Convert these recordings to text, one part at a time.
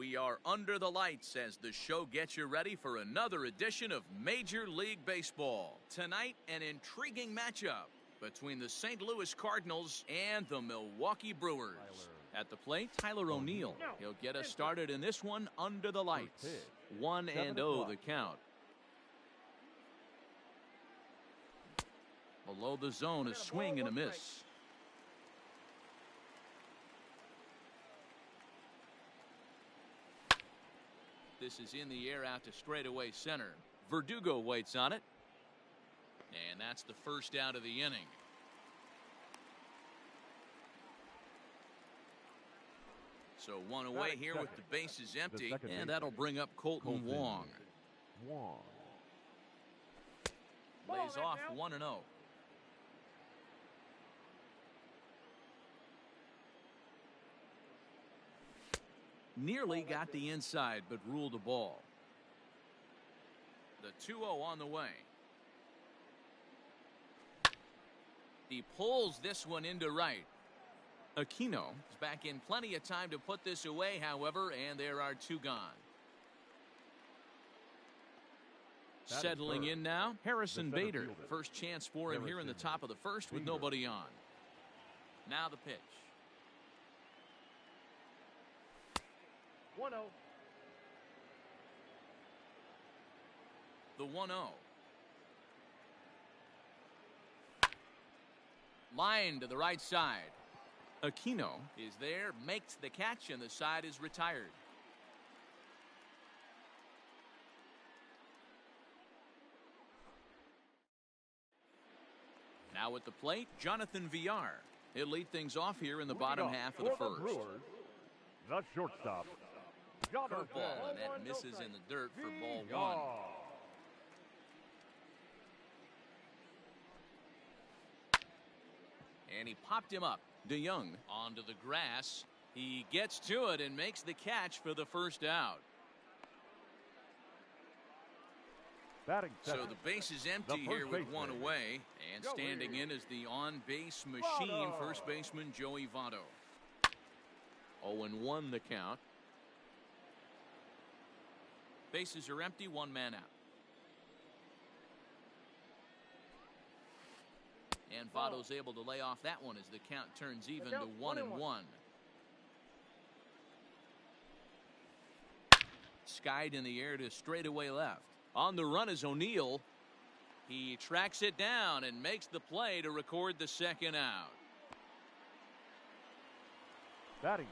We are under the lights as the show gets you ready for another edition of Major League Baseball. Tonight, an intriguing matchup between the St. Louis Cardinals and the Milwaukee Brewers. At the plate, Tyler O'Neill. He'll get us started in this one under the lights. 1-0 the count. Below the zone, a swing and a miss. This is in the air out to straightaway center. Verdugo waits on it. And that's the first out of the inning. So one away here with the bases empty. And that'll bring up Colton Wong. Lays off 1-0. Nearly got the inside, but ruled a ball. The 2-0 on the way. He pulls this one into right. Aquino is back in plenty of time to put this away, however, and there are two gone. Settling in now, Harrison Bader. First chance for him here in the top of the first with nobody on. Now the pitch. 1-0. The 1-0. Line to the right side. Aquino is there, makes the catch, and the side is retired. Now at the plate, Jonathan Villar. He'll lead things off here in the bottom half of the first. The shortstop. Curveball, and that misses in the dirt for ball one. And he popped him up. DeYoung onto the grass. He gets to it and makes the catch for the first out. So the base is empty here with one away. And standing in is the on-base machine, first baseman Joey Votto. 0-1 the count. Bases are empty, one man out. And Votto's able to lay off that one as the count turns even to 1-1. Skied in the air to straightaway left. On the run is O'Neill. He tracks it down and makes the play to record the second out.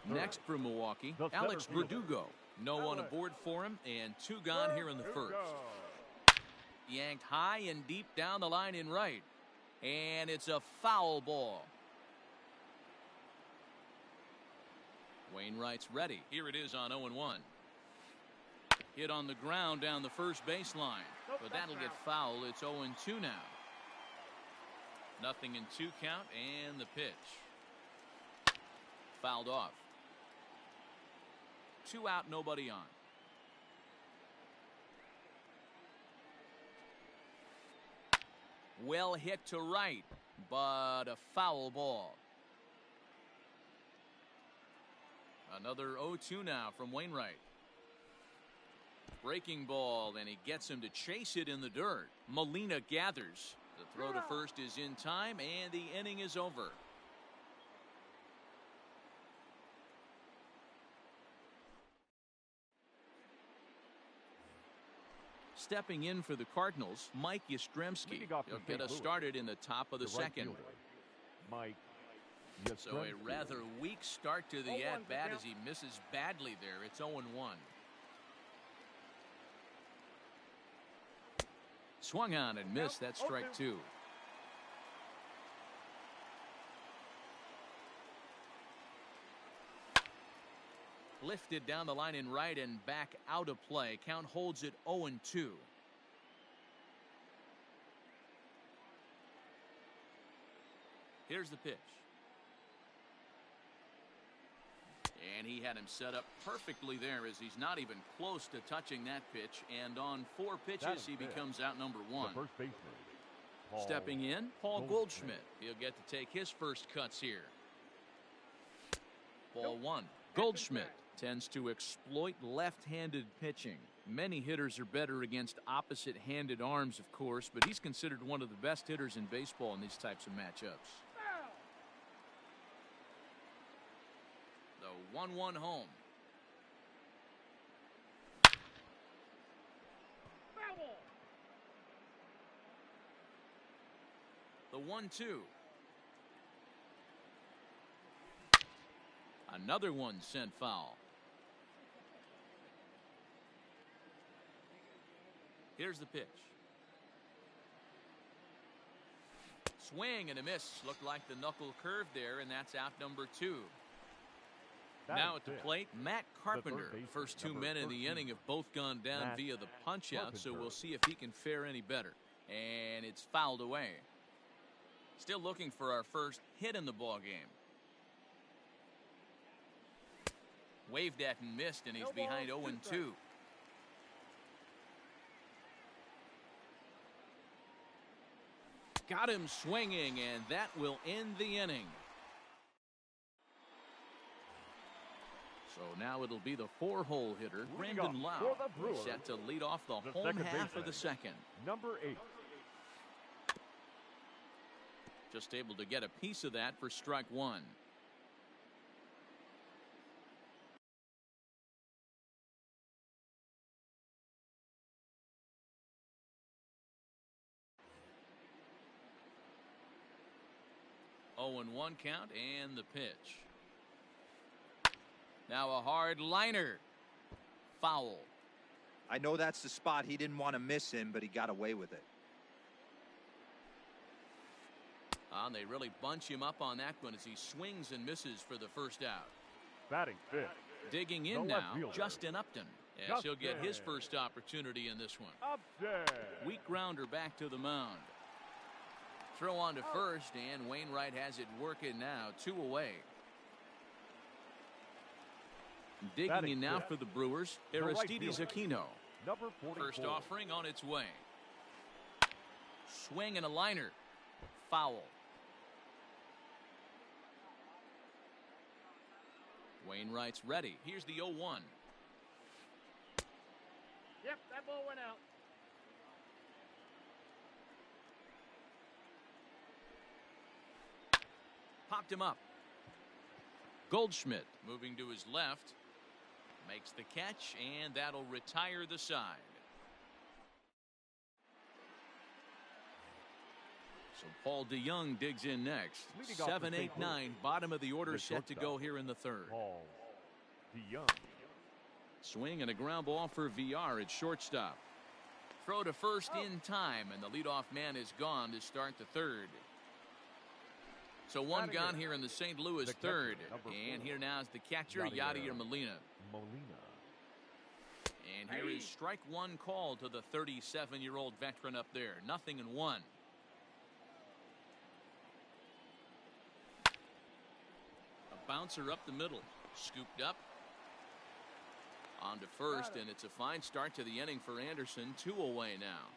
Next for Milwaukee, Alex Verdugo. No one aboard for him, and two gone here in the first. Yanked high and deep down the line in right. And it's a foul ball. Wainwright's ready. Here it is on 0-1. Hit on the ground down the first baseline. But that'll get foul. It's 0-2 now. Nothing in 2 count, and the pitch. Fouled off. 2 out, nobody on. Well hit to right, but a foul ball. Another 0-2 now from Wainwright. Breaking ball, and he gets him to chase it in the dirt. Molina gathers. The throw to first is in time, and the inning is over. Stepping in for the Cardinals, Mike Yastrzemski. He'll get us started in the top of the second. So a rather weak start to the at-bat as he misses badly there. It's 0-1. Swung on and missed. That's strike 2. Lifted down the line in right and back out of play. Count holds it 0-2. Here's the pitch. And he had him set up perfectly there as he's not even close to touching that pitch. And on 4 pitches, he becomes out number 1. First baseman. Stepping in, Paul Goldschmidt. He'll get to take his first cuts here. Ball 1. Goldschmidt Tends to exploit left-handed pitching. Many hitters are better against opposite-handed arms, of course, but he's considered one of the best hitters in baseball in these types of matchups. The 1-1 home. The 1-2. Another one sent foul. Here's the pitch. Swing and a miss. Looked like the knuckle curve there, and that's out number 2. Now at the plate, Matt Carpenter. First 2 men in the inning have both gone down via the punch-out, so we'll see if he can fare any better. And it's fouled away. Still looking for our first hit in the ball game. Waved at and missed, and he's behind 0-2. Got him swinging, and that will end the inning. So now it'll be the 4-hole hitter, Brandon Lau, set to lead off the home half of the second. Number 8. Just able to get a piece of that for strike 1. Oh, 0-1 count and the pitch. Now a hard liner. Foul. I know that's the spot he didn't want to miss in, but he got away with it. They really bunch him up on that one as he swings and misses for the first out. Batting fifth. Digging in now, Justin Upton. Yes, he'll get his first opportunity in this one. Upton. Weak grounder back to the mound. Throw on to first, and Wainwright has it working now. 2 away. Digging in now for the Brewers, Aristides Aquino. Number 44. First offering on its way. Swing and a liner. Foul. Wainwright's ready. Here's the 0-1. Yep, that ball went out. Popped him up. Goldschmidt moving to his left. Makes the catch, and that'll retire the side. So Paul DeYoung digs in next. 7, 8, 9, bottom of the order set to go here in the third. Paul DeYoung. Swing and a ground ball for VR at shortstop. Throw to first in time, and the leadoff man is gone to start the third. So one gone here in the St. Louis third. And here now is the catcher, Yadier Molina. And here is strike 1 call to the 37-year-old veteran up there. 0-1. A bouncer up the middle. Scooped up. On to first, and it's a fine start to the inning for Anderson. 2 away now.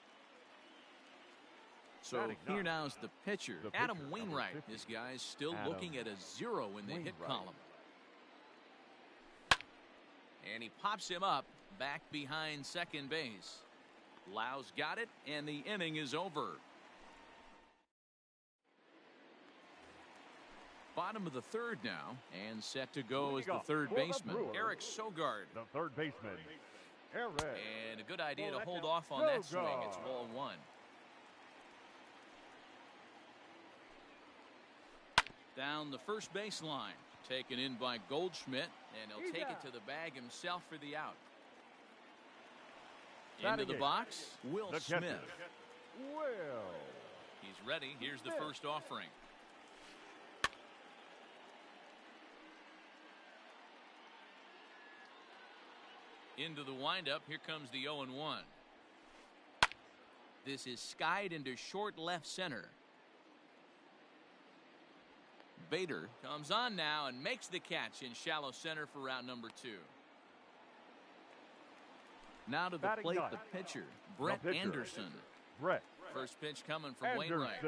So here now is the pitcher, Adam Wainwright. This guy's still looking at a 0 in the hit column. And he pops him up back behind second base. Lau's got it, and the inning is over. Bottom of the third now, and set to go is the third baseman, Eric Sogard. The third baseman, Eric. And a good idea to hold off on that swing. It's ball 1. Down the first baseline. Taken in by Goldschmidt, and he'll take it to the bag himself for the out. Into the box, Will Smith. He's ready. Here's the first offering. Into the windup. Here comes the 0-1. This is skied into short left center. Bader comes on now and makes the catch in shallow center for round number 2. Now to the plate, the pitcher, Brett Anderson. First pitch coming from Wainwright.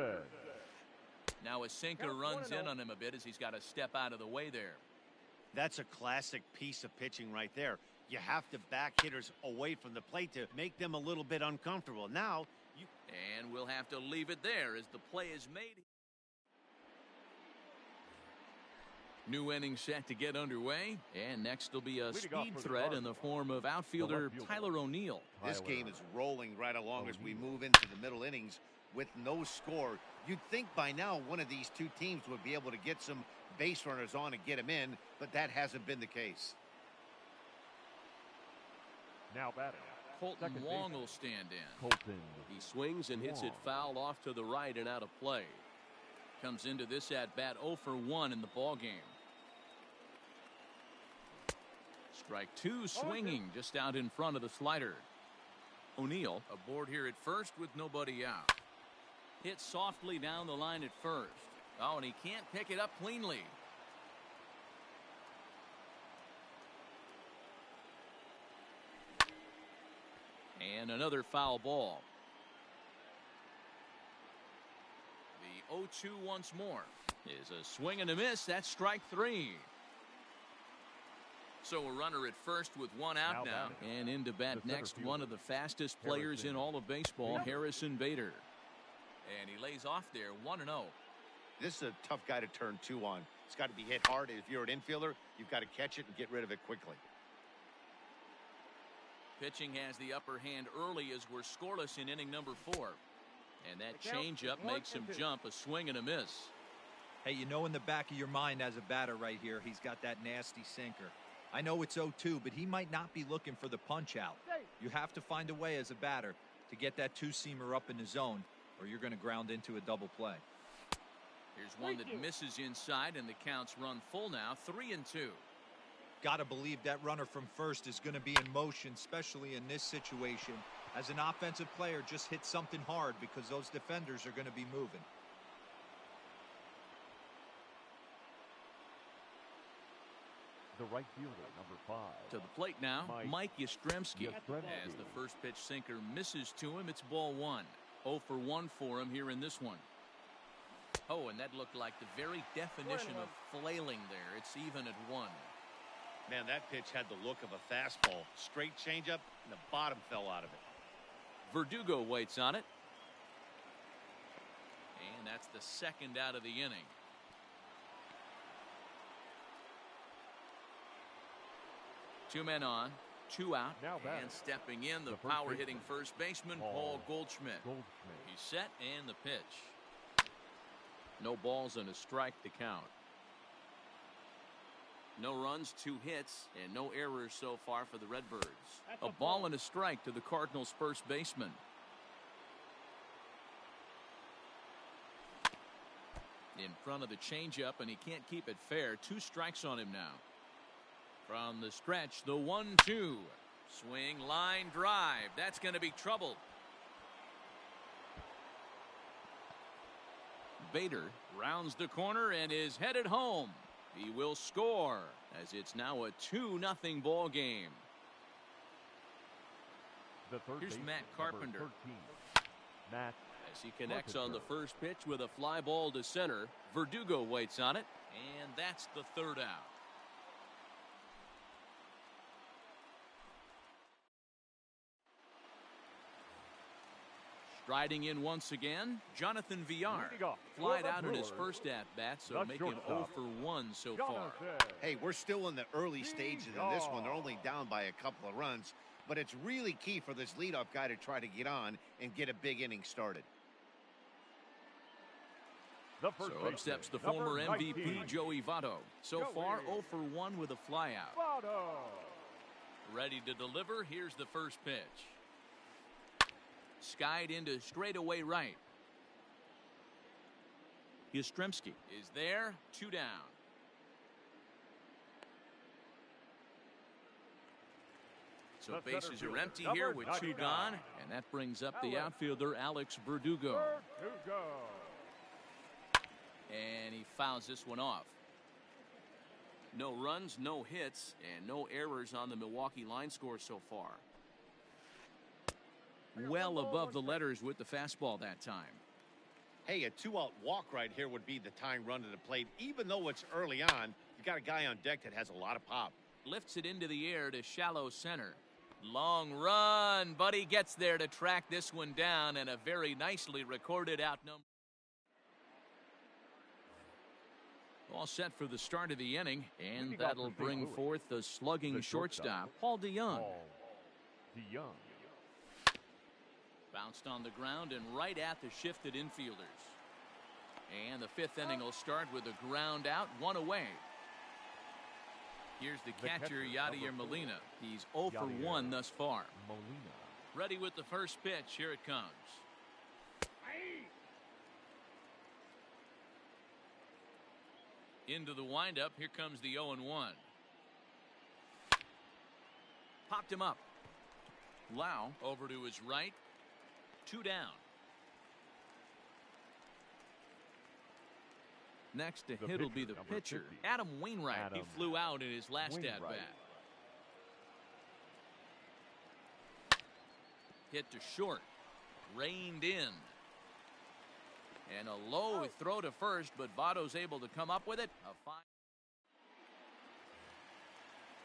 Now a sinker runs in on him a bit as he's got to step out of the way there. That's a classic piece of pitching right there. You have to back hitters away from the plate to make them a little bit uncomfortable. Now, And we'll have to leave it there as the play is made. New inning set to get underway, and next will be a speed threat in the form of outfielder Tyler O'Neill. This game is rolling right along as we move into the middle innings with no score. You'd think by now one of these two teams would be able to get some base runners on and get them in, but that hasn't been the case. Now batting. Colton Wong will stand in. Colton. He swings and hits it foul off to the right and out of play. Comes into this at-bat 0 for 1 in the ball game. Strike 2 swinging just out in front of the slider. O'Neill aboard here at first with nobody out. Hit softly down the line at first. Oh, and he can't pick it up cleanly. And another foul ball. The 0-2 once more is a swing and a miss. That's strike 3. So a runner at first with one out now. And into bat next, one of the fastest players in all of baseball, Harrison Bader. And he lays off there 1-0. This is a tough guy to turn 2 on. It's got to be hit hard. If you're an infielder, you've got to catch it and get rid of it quickly. Pitching has the upper hand early as we're scoreless in inning number 4. And that changeup makes him jump, a swing and a miss. Hey, you know in the back of your mind as a batter right here, he's got that nasty sinker. I know it's 0-2, but he might not be looking for the punch out. You have to find a way as a batter to get that two-seamer up in the zone, or you're going to ground into a double play. Here's one that misses inside, and the count's run full now, 3-2. Got to believe that runner from first is going to be in motion, especially in this situation. As an offensive player, just hit something hard because those defenders are going to be moving. The right fielder, number 5. To the plate now, Mike Yastrzemski. As the first pitch sinker misses to him, it's ball 1. 0 for 1 for him here in this one. Oh, and that looked like the very definition of flailing there. It's even at 1. Man, that pitch had the look of a fastball. Straight changeup, and the bottom fell out of it. Verdugo waits on it. And that's the second out of the inning. Two men on, 2 out, and stepping in the power-hitting first baseman, Paul Goldschmidt. He's set, and the pitch. No balls and a strike to count. No runs, 2 hits, and no errors so far for the Redbirds. A ball and a strike to the Cardinals' first baseman. In front of the changeup, and he can't keep it fair. 2 strikes on him now. From the stretch, the 1-2. Swing, line, drive. That's going to be trouble. Bader rounds the corner and is headed home. He will score as it's now a 2-0 ball game. Here's Matt Carpenter. Matt. As he connects on the first pitch with a fly ball to center. Verdugo waits on it, and that's the 3rd out. Striding in once again, Jonathan Villar. Flied out in his first at-bat, so make him 0 for 1 so far. Hey, we're still in the early stages in this one. They're only down by a couple of runs, but it's really key for this leadoff guy to try to get on and get a big inning started. So up steps the former MVP, Joey Votto. So far, 0 for 1 with a flyout. Ready to deliver, here's the first pitch. Skied into straightaway right. Yastrzemski is there, 2 down. So bases are empty here with 2 gone, and that brings up the outfielder, Alex Verdugo. And he fouls this one off. No runs, no hits, and no errors on the Milwaukee line score so far. Well above the letters with the fastball that time. Hey, a 2-out walk right here would be the tying run to the plate. Even though it's early on, you got a guy on deck that has a lot of pop. Lifts it into the air to shallow center. Long run, but he gets there to track this one down, and a very nicely recorded out number. All set for the start of the inning, and that'll bring forth the slugging shortstop, Paul DeYoung. Bounced on the ground and right at the shifted infielders. And the fifth inning will start with a ground out, one away. Here's the catcher, Yadier Molina. He's 0 for 1 thus far. Ready with the first pitch. Here it comes. Into the windup. Here comes the 0-1. Popped him up. Lau over to his right. 2 down. Next to hit will be the pitcher, Adam Wainwright. He flew out in his last at-bat. Hit to short. Reined in. And a low throw to first, but Votto's able to come up with it.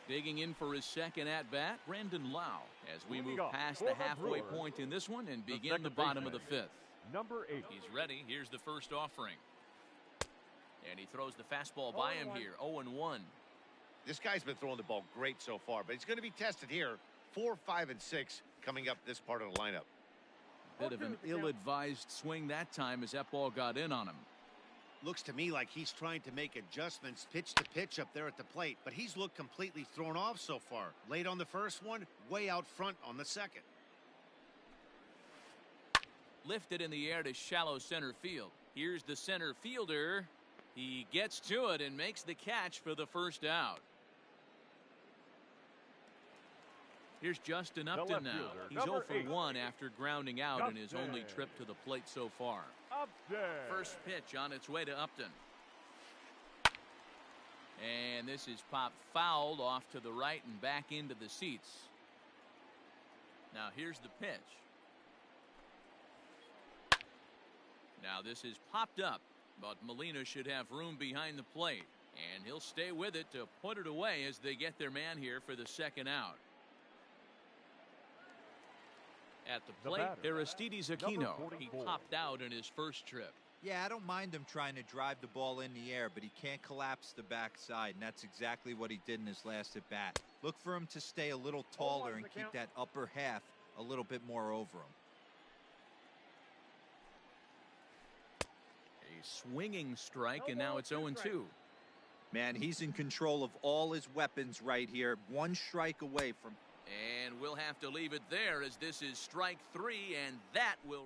Digging in for his second at-bat, Brandon Lau, as we move past the halfway point in this one and begin the bottom of the fifth. Number 8. He's ready. Here's the first offering. And he throws the fastball by him here. 0-1. This guy's been throwing the ball great so far, but he's going to be tested here. 4, 5, and 6 coming up this part of the lineup. Bit of an ill-advised swing that time as that ball got in on him. Looks to me like he's trying to make adjustments pitch to pitch up there at the plate, but he's looked completely thrown off so far. Late on the first one, way out front on the second. Lifted in the air to shallow center field. Here's the center fielder. He gets to it and makes the catch for the first out. Here's Justin Upton now. He's 0 for 1 after grounding out in his only trip to the plate so far. First pitch on its way to Upton. And this is popped fouled off to the right and back into the seats. Now here's the pitch. Now this is popped up. But Molina should have room behind the plate. And he'll stay with it to put it away as they get their man here for the second out. At the plate, Aristides Aquino. He popped out in his first trip. Yeah, I don't mind him trying to drive the ball in the air, but he can't collapse the backside, and that's exactly what he did in his last at-bat. Look for him to stay a little taller and keep that upper half a little bit more over him. Swinging strike, and now it's 0-2. Man, he's in control of all his weapons right here. One strike away from. And we'll have to leave it there as this is strike 3, and that will.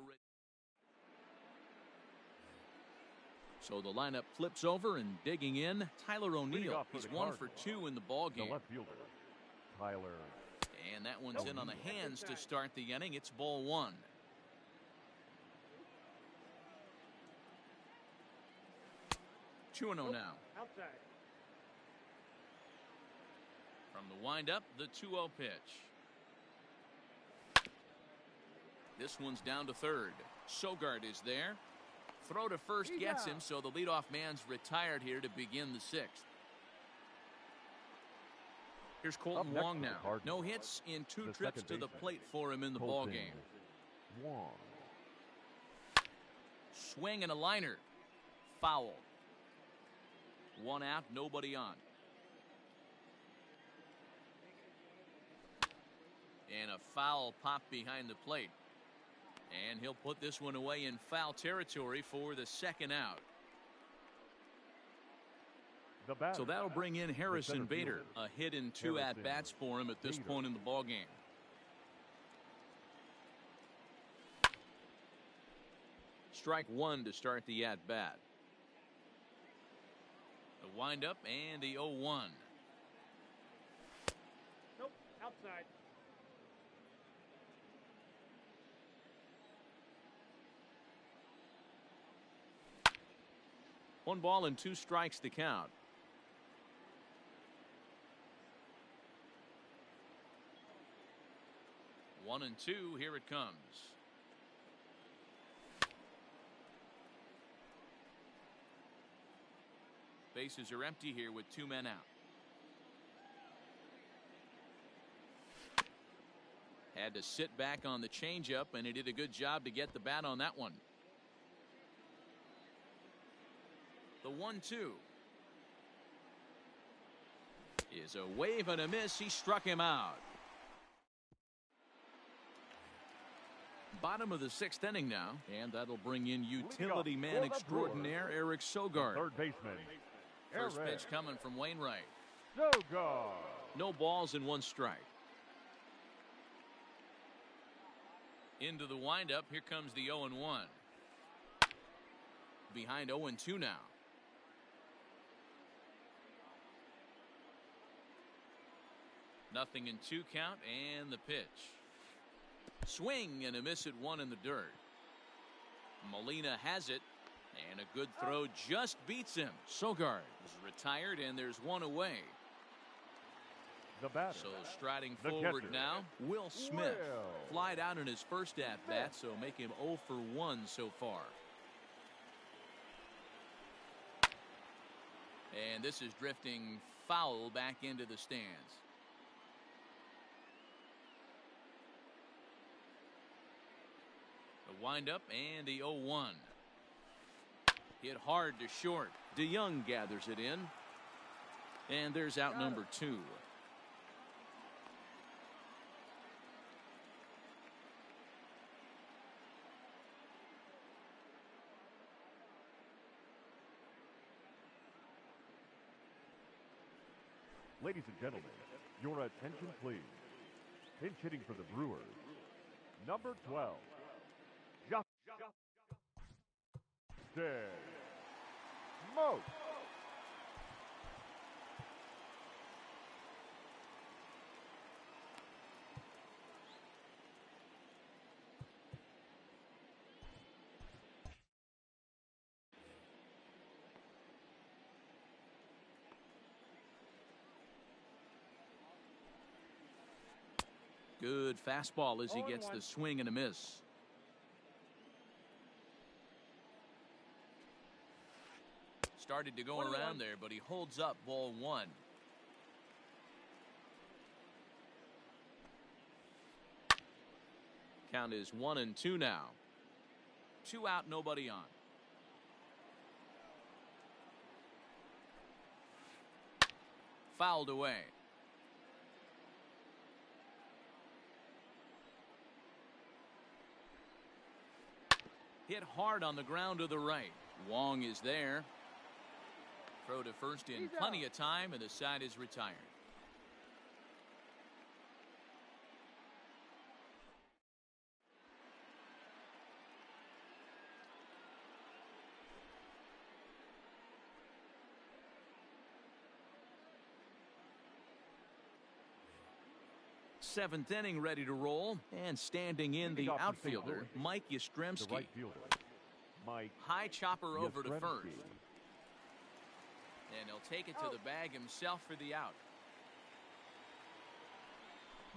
So the lineup flips over and digging in. Tyler O'Neill. He's 1 for 2 in the ball game. The left fielder, Tyler. And that one's in on the hands to start the inning. It's ball 1. Two-0 now. Outside. From the windup, the 2-0 pitch. This one's down to third. Sogard is there. Throw to first gets him, so the leadoff man's retired here to begin the 6th. Here's Colton Wong now. No hits in 2 trips to the plate for him in the ball game. Swing and a liner. Foul. 1 out, nobody on. And a foul pop behind the plate. And he'll put this one away in foul territory for the second out. So that'll bring in Harrison Bader. A hit in 2 at-bats for him at this point in the ball game. Strike 1 to start the at-bat. The windup and the 0-1. Nope, outside. One ball and 2 strikes to count. One and 2, here it comes. Bases are empty here with 2 men out. Had to sit back on the changeup, and he did a good job to get the bat on that one. The 1-2 is a wave and a miss. He struck him out. Bottom of the 6th inning now, and that'll bring in utility man extraordinaire Eric Sogard. Third baseman. First pitch coming from Wainwright. Sogard. No balls and 1 strike. Into the windup. Here comes the 0-1. Behind 0-2 now. Nothing in 2 count, and the pitch. Swing and a miss at 1 in the dirt. Molina has it, and a good throw just beats him. Sogard is retired, and there's 1 away. The batter. So striding The forward catcher. now, Will Smith. Flied out in his first at-bat, so make him 0 for 1 so far. And this is drifting foul back into the stands. The windup and the 0-1. Hit hard to short. DeYoung gathers it in. And there's out number 2. Ladies and gentlemen, your attention please. Pinch hitting for the Brewers, number 12. Mo. Good fastball as he gets the swing and a miss. Started to go around there, but he holds up ball 1. Count is 1-2 now. 2 out, nobody on. Fouled away. Hit hard on the ground to the right. Wong is there. Throw to first in plenty of time, and the side is retired. Seventh inning ready to roll, and standing in the outfielder, Mike The Yastrzemski. right fielder, Mike High chopper over to Yastrzemski. first. And he'll take it to the bag himself for the out.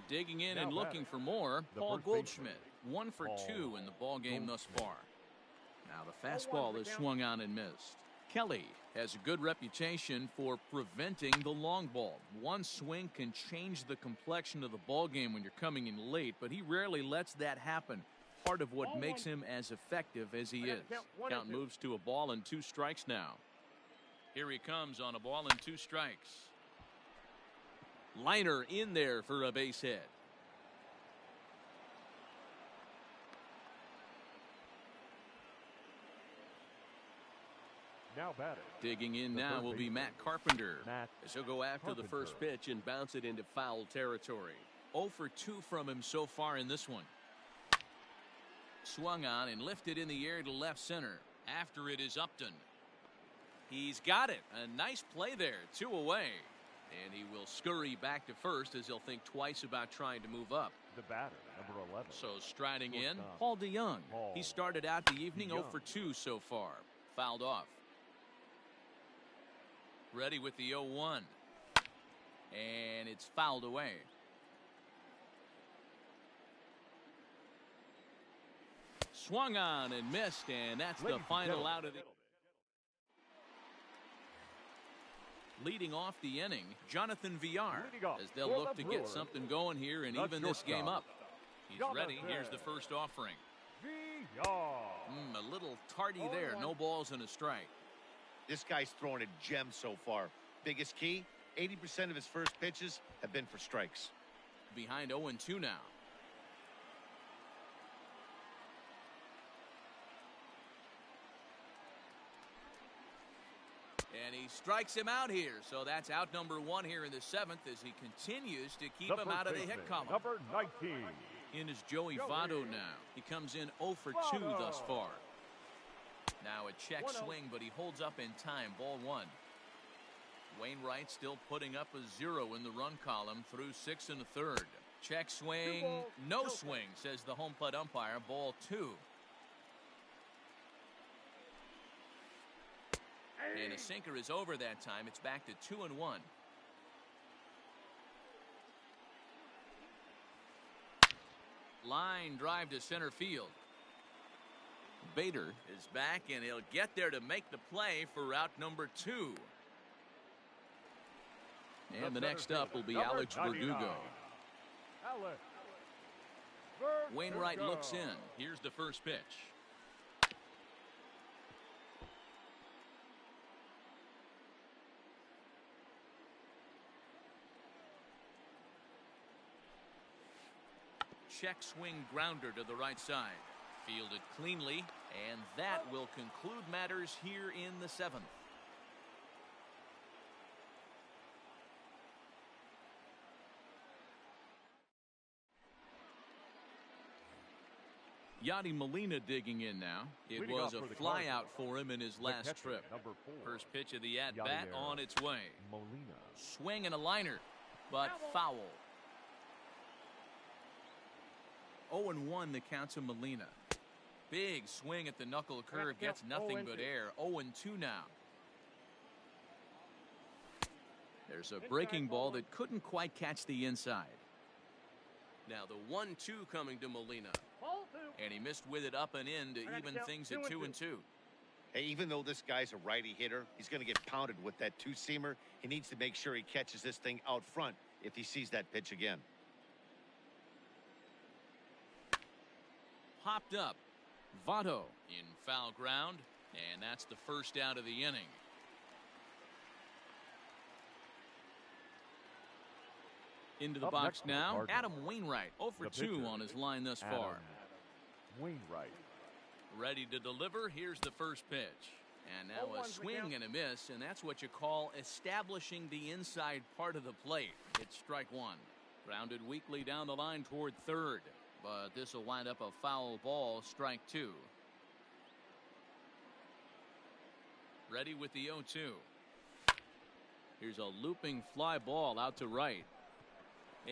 Digging in and looking for more, Paul Goldschmidt. 1 for 2 in the ball game thus far. Now the fastball is swung on and missed. Kelly has a good reputation for preventing the long ball. One swing can change the complexion of the ball game when you're coming in late, but he rarely lets that happen. Part of what makes him as effective as he is. Count moves to a ball and 2 strikes now. Here he comes on a ball and 2 strikes. Liner in there for a base hit. Now batted. Digging in The now third will be baseman, Matt Carpenter. Matt As he'll go after the first Carpenter. pitch and bounce it into foul territory. 0 for 2 from him so far in this one. Swung on and lifted in the air to left center. After it is Upton. He's got it. A nice play there. 2 away. And he will scurry back to first as he'll think twice about trying to move up. The batter, number 11. So striding in, Shortstop. Paul DeYoung. Paul He started out the evening 0 DeYoung. for 2 so far. Fouled off. Ready with the 0-1. And it's fouled away. Swung on and missed, and that's the Ladies and final gentlemen, out of the... Leading off the inning, Jonathan Villar, Leading off as they'll for look the to get Brewers, something going here and the even this game shortstop, up. He's Jonathan ready. Here's the first offering. Villar. A little tardy there. No balls and a strike. This guy's throwing a gem so far. Biggest key, 80% of his first pitches have been for strikes. Behind 0-2 now. And he strikes him out here. So that's out number 1 here in the 7th as he continues to keep him out of the hit column. Number 19. In is Joey Votto now. He comes in 0 for 2 thus far. Now a check swing, but he holds up in time. Ball 1. Wainwright still putting up a 0 in the run column through 6 1/3. Check swing, no swing, says the home plate umpire. Ball 2. And a sinker is over that time. It's back to 2-1. Line drive to center field. Bader is back, and he'll get there to make the play for out number 2. And the next up will be Alex Verdugo. Wainwright looks in. Here's the first pitch. Check swing grounder to the right side. Fielded cleanly, and that will conclude matters here in the 7th. Yadi Molina digging in now. It was a fly out for him in his last trip. First pitch of the at-bat on its way. Molina. Swing and a liner, but foul. 0-1 the count to Molina. Big swing at the knuckle curve, gets nothing but air. 0-2 now. There's a breaking ball that couldn't quite catch the inside. Now the 1-2 coming to Molina. And he missed with it up and in to even things at 2-2. Hey, even though this guy's a righty hitter, he's going to get pounded with that two-seamer. He needs to make sure he catches this thing out front if he sees that pitch again. Popped up. Votto in foul ground, and that's the first out of the inning. Into the box now, Adam Wainwright, 0 for 2 on his line thus far. Wainwright. Ready to deliver. Here's the first pitch. And now a swing and a miss, and that's what you call establishing the inside part of the plate. It's strike 1. Grounded weakly down the line toward third. But this will wind up a foul ball, strike 2. Ready with the 0-2. Here's a looping fly ball out to right.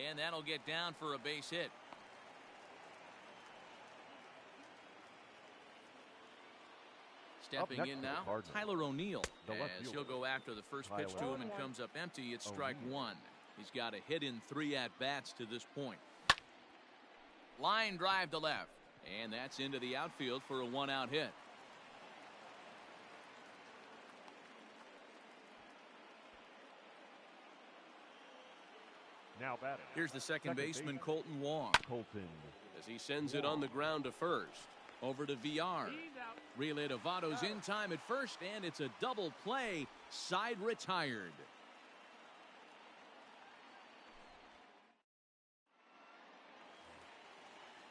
And that'll get down for a base hit. Stepping in now, Tyler O'Neill. As he'll go after the first pitch to him and comes up empty, it's strike 1. He's got a hit in 3 at-bats to this point. Line drive to left, and that's into the outfield for a 1-out hit. Now batting. Here's the second baseman, Colton Wong. As he sends it on the ground to first. Over to Villar. Relay to Votto's in time at first, and it's a double play. Side retired.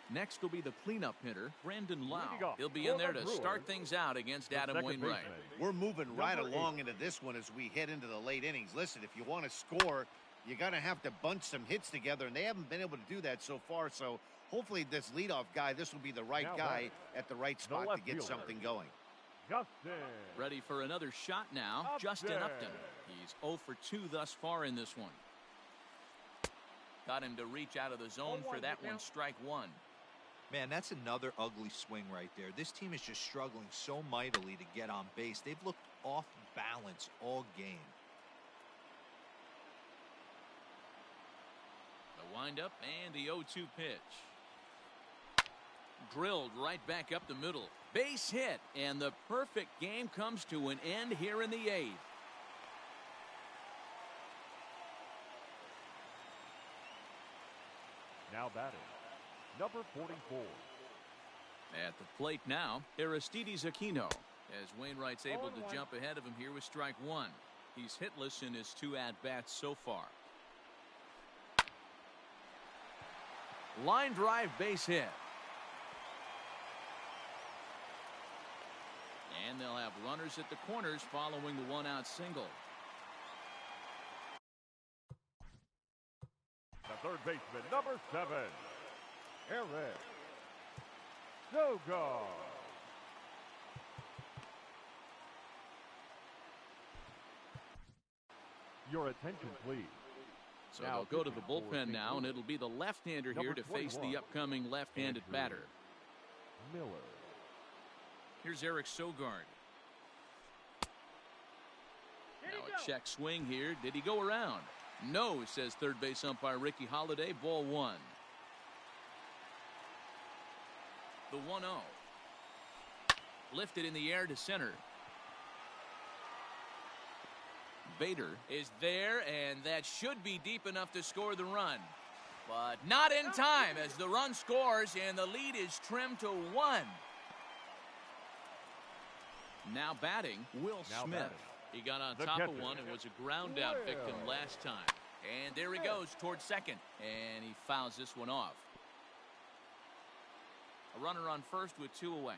Next will be the cleanup hitter, Brandon Lau. He'll be in there to start things out against Adam Wainwright. We're moving right along into this one as we head into the late innings. Listen, if you want to score, you got to have to bunch some hits together, and they haven't been able to do that so far. So hopefully this leadoff guy, this will be the right guy at the right spot to get something going. Justin. Ready for another shot now, Justin Upton. He's 0 for 2 thus far in this one. Got him to reach out of the zone for that one, strike 1. Man, that's another ugly swing right there. This team is just struggling so mightily to get on base. They've looked off balance all game. The windup and the 0-2 pitch. Drilled right back up the middle. Base hit, and the perfect game comes to an end here in the 8th. Now batting, number 44. At the plate now, Aristides Aquino, as Wainwright's able to jump ahead of him here with strike one. He's hitless in his 2 at-bats so far. Line drive base hit. And they'll have runners at the corners following the 1-out single. The third baseman, number 7, Eric Sogard. Your attention, please. So they'll go to the bullpen now, and it'll be the left-hander here to face the upcoming left-handed batter. Miller. Here's Eric Sogard. Now a check swing here. Did he go around? No, says third base umpire Ricky Holiday. Ball 1. The 1-0. Lifted in the air to center. Bader is there, and that should be deep enough to score the run. But not in time as the run scores, and the lead is trimmed to 1. Now batting, Will Smith. He got on top of one and was a ground out victim last time. And there he goes towards second, and he fouls this one off. A runner on first with 2 away.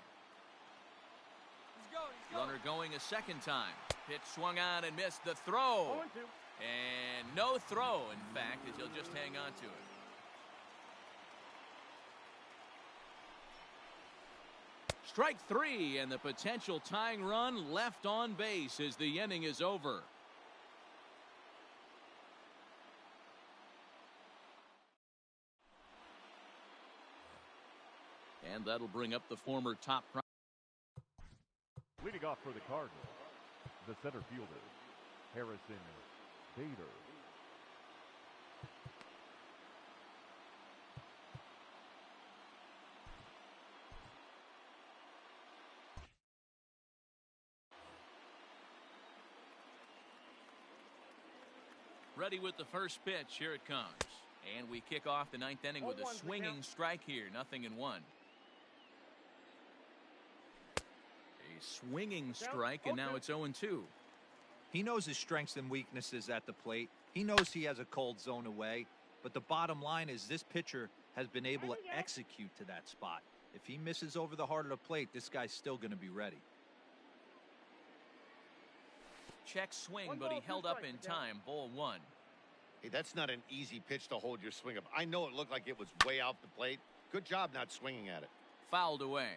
Runner going a second time. Pitch swung on and missed. The throw. And no throw, in fact, as he'll just hang on to it. Strike 3, and the potential tying run left on base as the inning is over. And that'll bring up the former top. Leading off for the Cardinals, the center fielder, Harrison Bader. Ready with the first pitch. Here it comes. And we kick off the 9th inning with a swinging strike here. 0-1. Swinging strike, and now it's 0-2. He knows his strengths and weaknesses at the plate. He knows he has a cold zone away, but the bottom line is this pitcher has been able to execute to that spot. If he misses over the heart of the plate, this guy's still going to be ready. Check swing, but he held up in time. Ball 1. Hey, that's not an easy pitch to hold your swing up. I know it looked like it was way off the plate. Good job not swinging at it. Fouled away.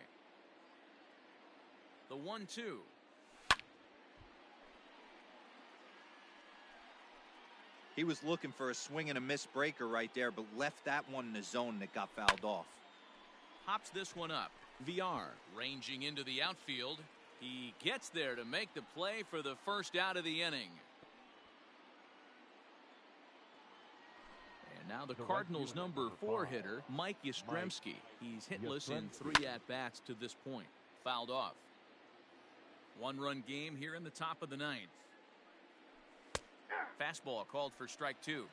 The 1-2. He was looking for a swing and a miss breaker right there, but left that one in the zone that got fouled off. Hops this one up. VR ranging into the outfield. He gets there to make the play for the first out of the inning. And now the Cardinals' number 4 hitter, Mike Yastrzemski. He's hitless in 3 at-bats to this point. Fouled off. 1-run game here in the top of the 9th. Fastball called for strike 2.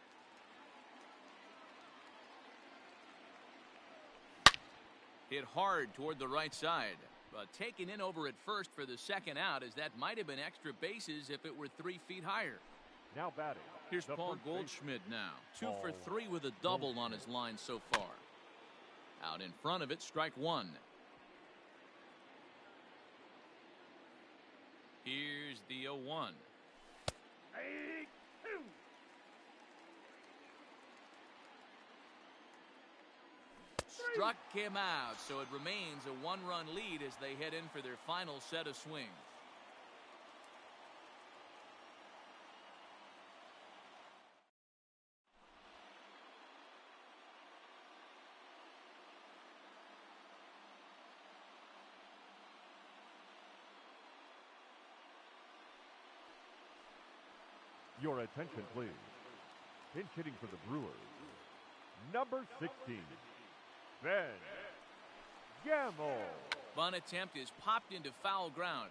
Hit hard toward the right side, but taken in over at first for the second out, as that might have been extra bases if it were 3 feet higher. Now batting. Here's Paul Goldschmidt now. 2 for 3 with a double on his line so far. Out in front of it, strike 1. Here's the 0-1. Struck him out, so it remains a 1-run lead as they head in for their final set of swings. Your attention, please. Pinch hitting for the Brewers, number 16, Ben Gamble. Bunt attempt is popped into foul ground.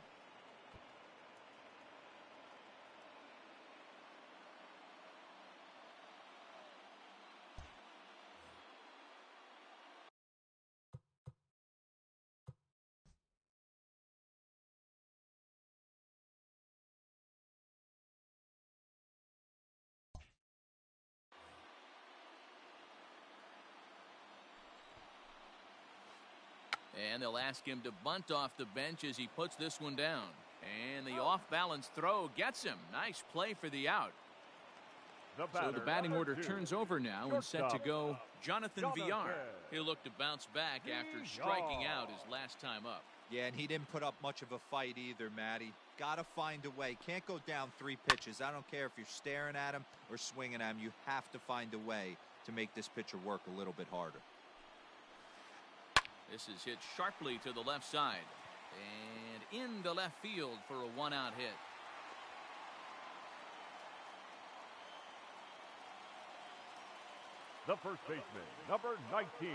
And they'll ask him to bunt off the bench as he puts this one down. And the off-balance throw gets him. Nice play for the out. So the batting order turns over now and set to go Jonathan Villar. He'll look to bounce back after striking out his last time up. Yeah, and he didn't put up much of a fight either, Matty. Got to find a way. Can't go down 3 pitches. I don't care if you're staring at him or swinging at him. You have to find a way to make this pitcher work a little bit harder. This is hit sharply to the left side and into left field for a 1-out hit. The first baseman, number 19.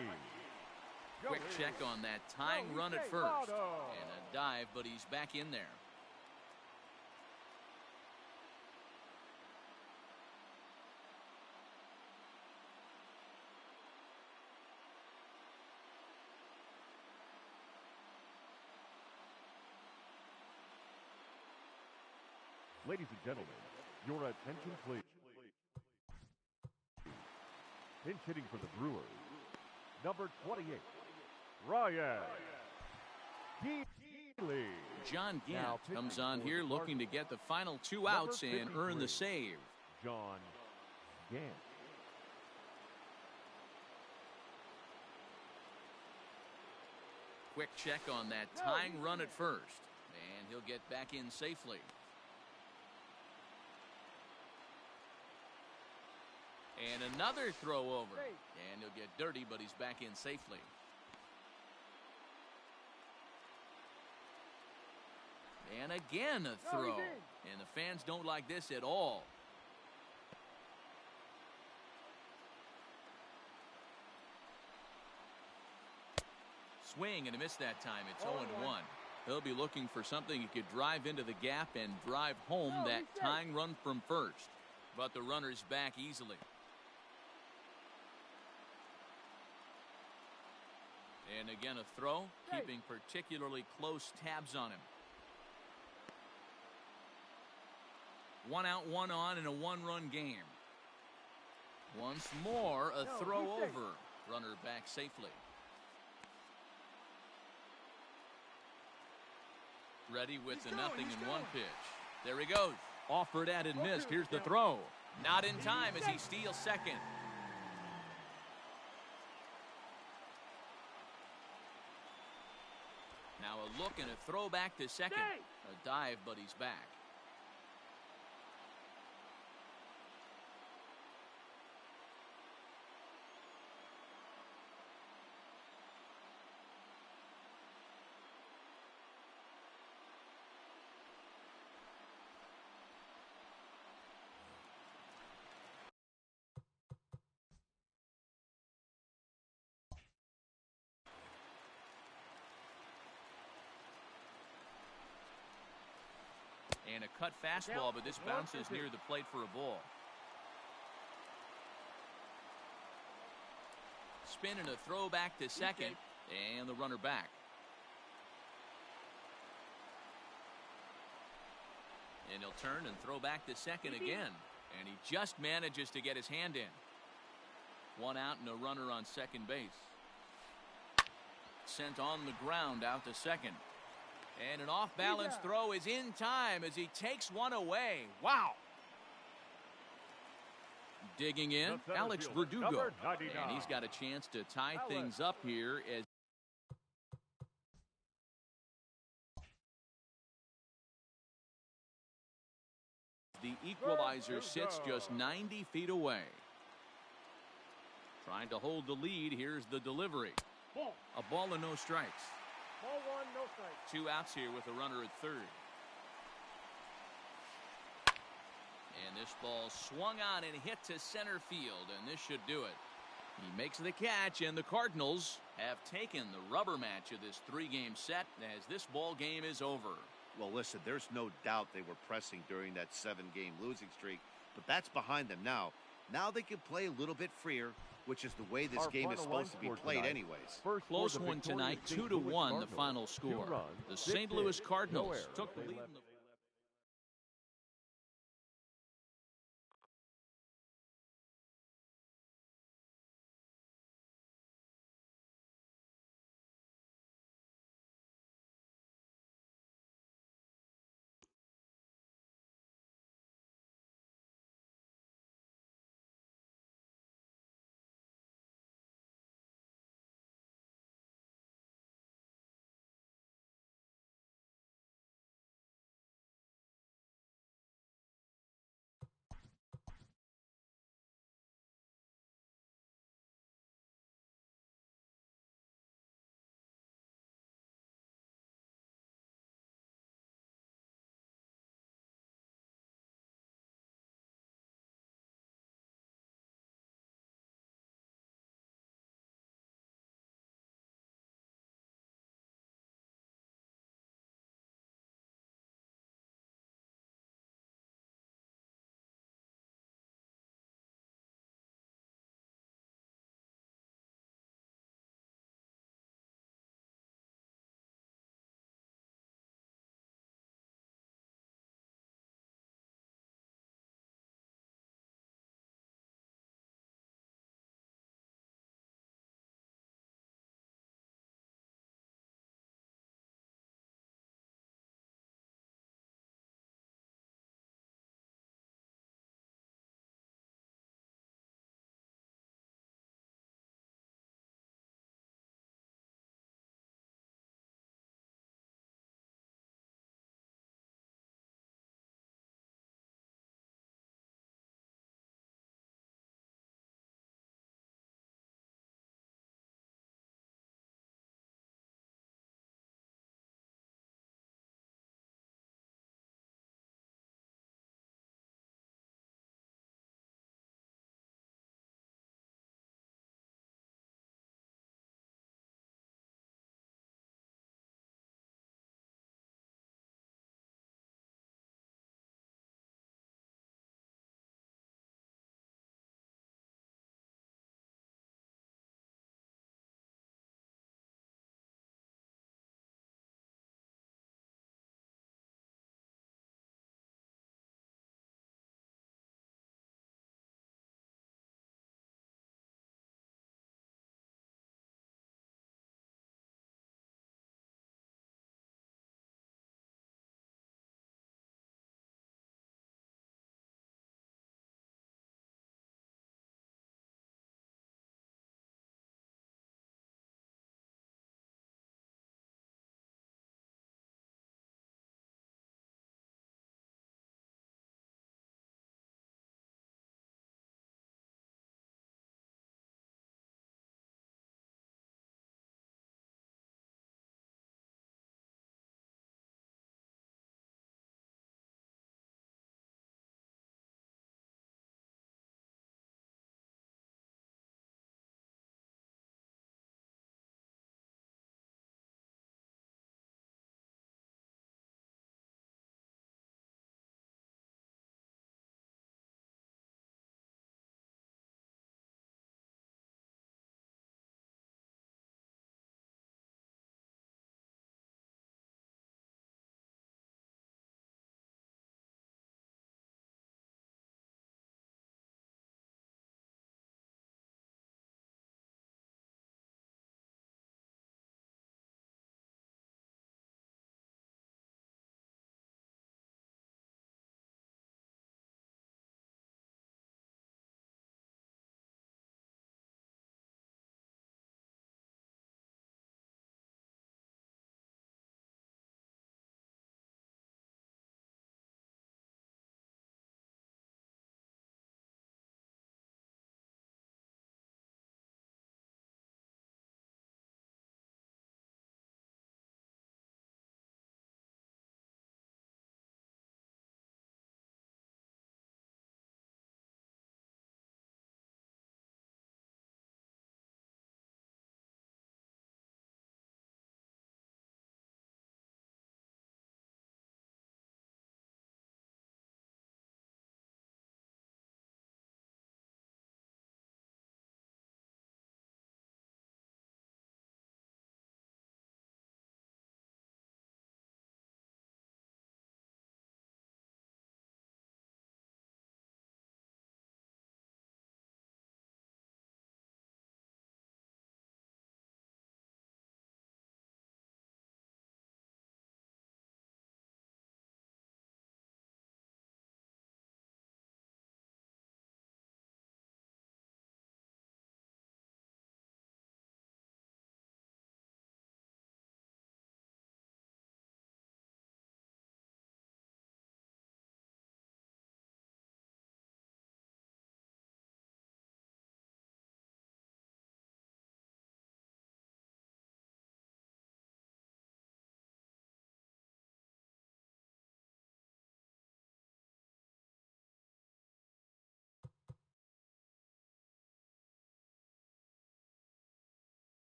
Quick check on that tying run at first. And a dive, but he's back in there. Ladies and gentlemen, your attention please. Pinch hitting for the Brewers, number 28, Ryan Healy. John Gant comes on here looking to get the final 2 outs and earn the save. John Gant. Quick check on that tying run at first, and he'll get back in safely. And another throw over, and he'll get dirty, but he's back in safely. And again a throw, and the fans don't like this at all. Swing and a miss that time. It's 0-1. He'll be looking for something he could drive into the gap and drive home that tying run from first. But the runner's back easily. And again a throw, keeping particularly close tabs on him. 1 out, 1 on in a 1-run game. Once more a throw over. Runner back safely. Ready with the 0-1 pitch. There he goes. Offered at and missed. Here's the throw. Not in time as he steals second. Now a look and a throw back to second. A dive, but he's back. And a cut fastball, but this bounces near the plate for a ball. Spin and a throw back to second, and the runner back. And he'll turn and throw back to second again, and he just manages to get his hand in. 1 out and a runner on second base. Sent on the ground out to second. And an off-balance throw is in time as he takes one away. Wow. Digging in, Alex Verdugo. And he's got a chance to tie things up here as the equalizer sits just 90 feet away. Trying to hold the lead. Here's the delivery. A ball and no strikes. Ball 1, no strikes. 2 outs here with a runner at third. And this ball swung on and hit to center field, and this should do it. He makes the catch, and the Cardinals have taken the rubber match of this 3-game set as this ball game is over. Well, listen, there's no doubt they were pressing during that 7-game losing streak, but that's behind them now. Now they can play a little bit freer, which is the way this game is supposed to be played anyways. Close one tonight, 2-1 the final score. The St. Louis Cardinals took the lead in the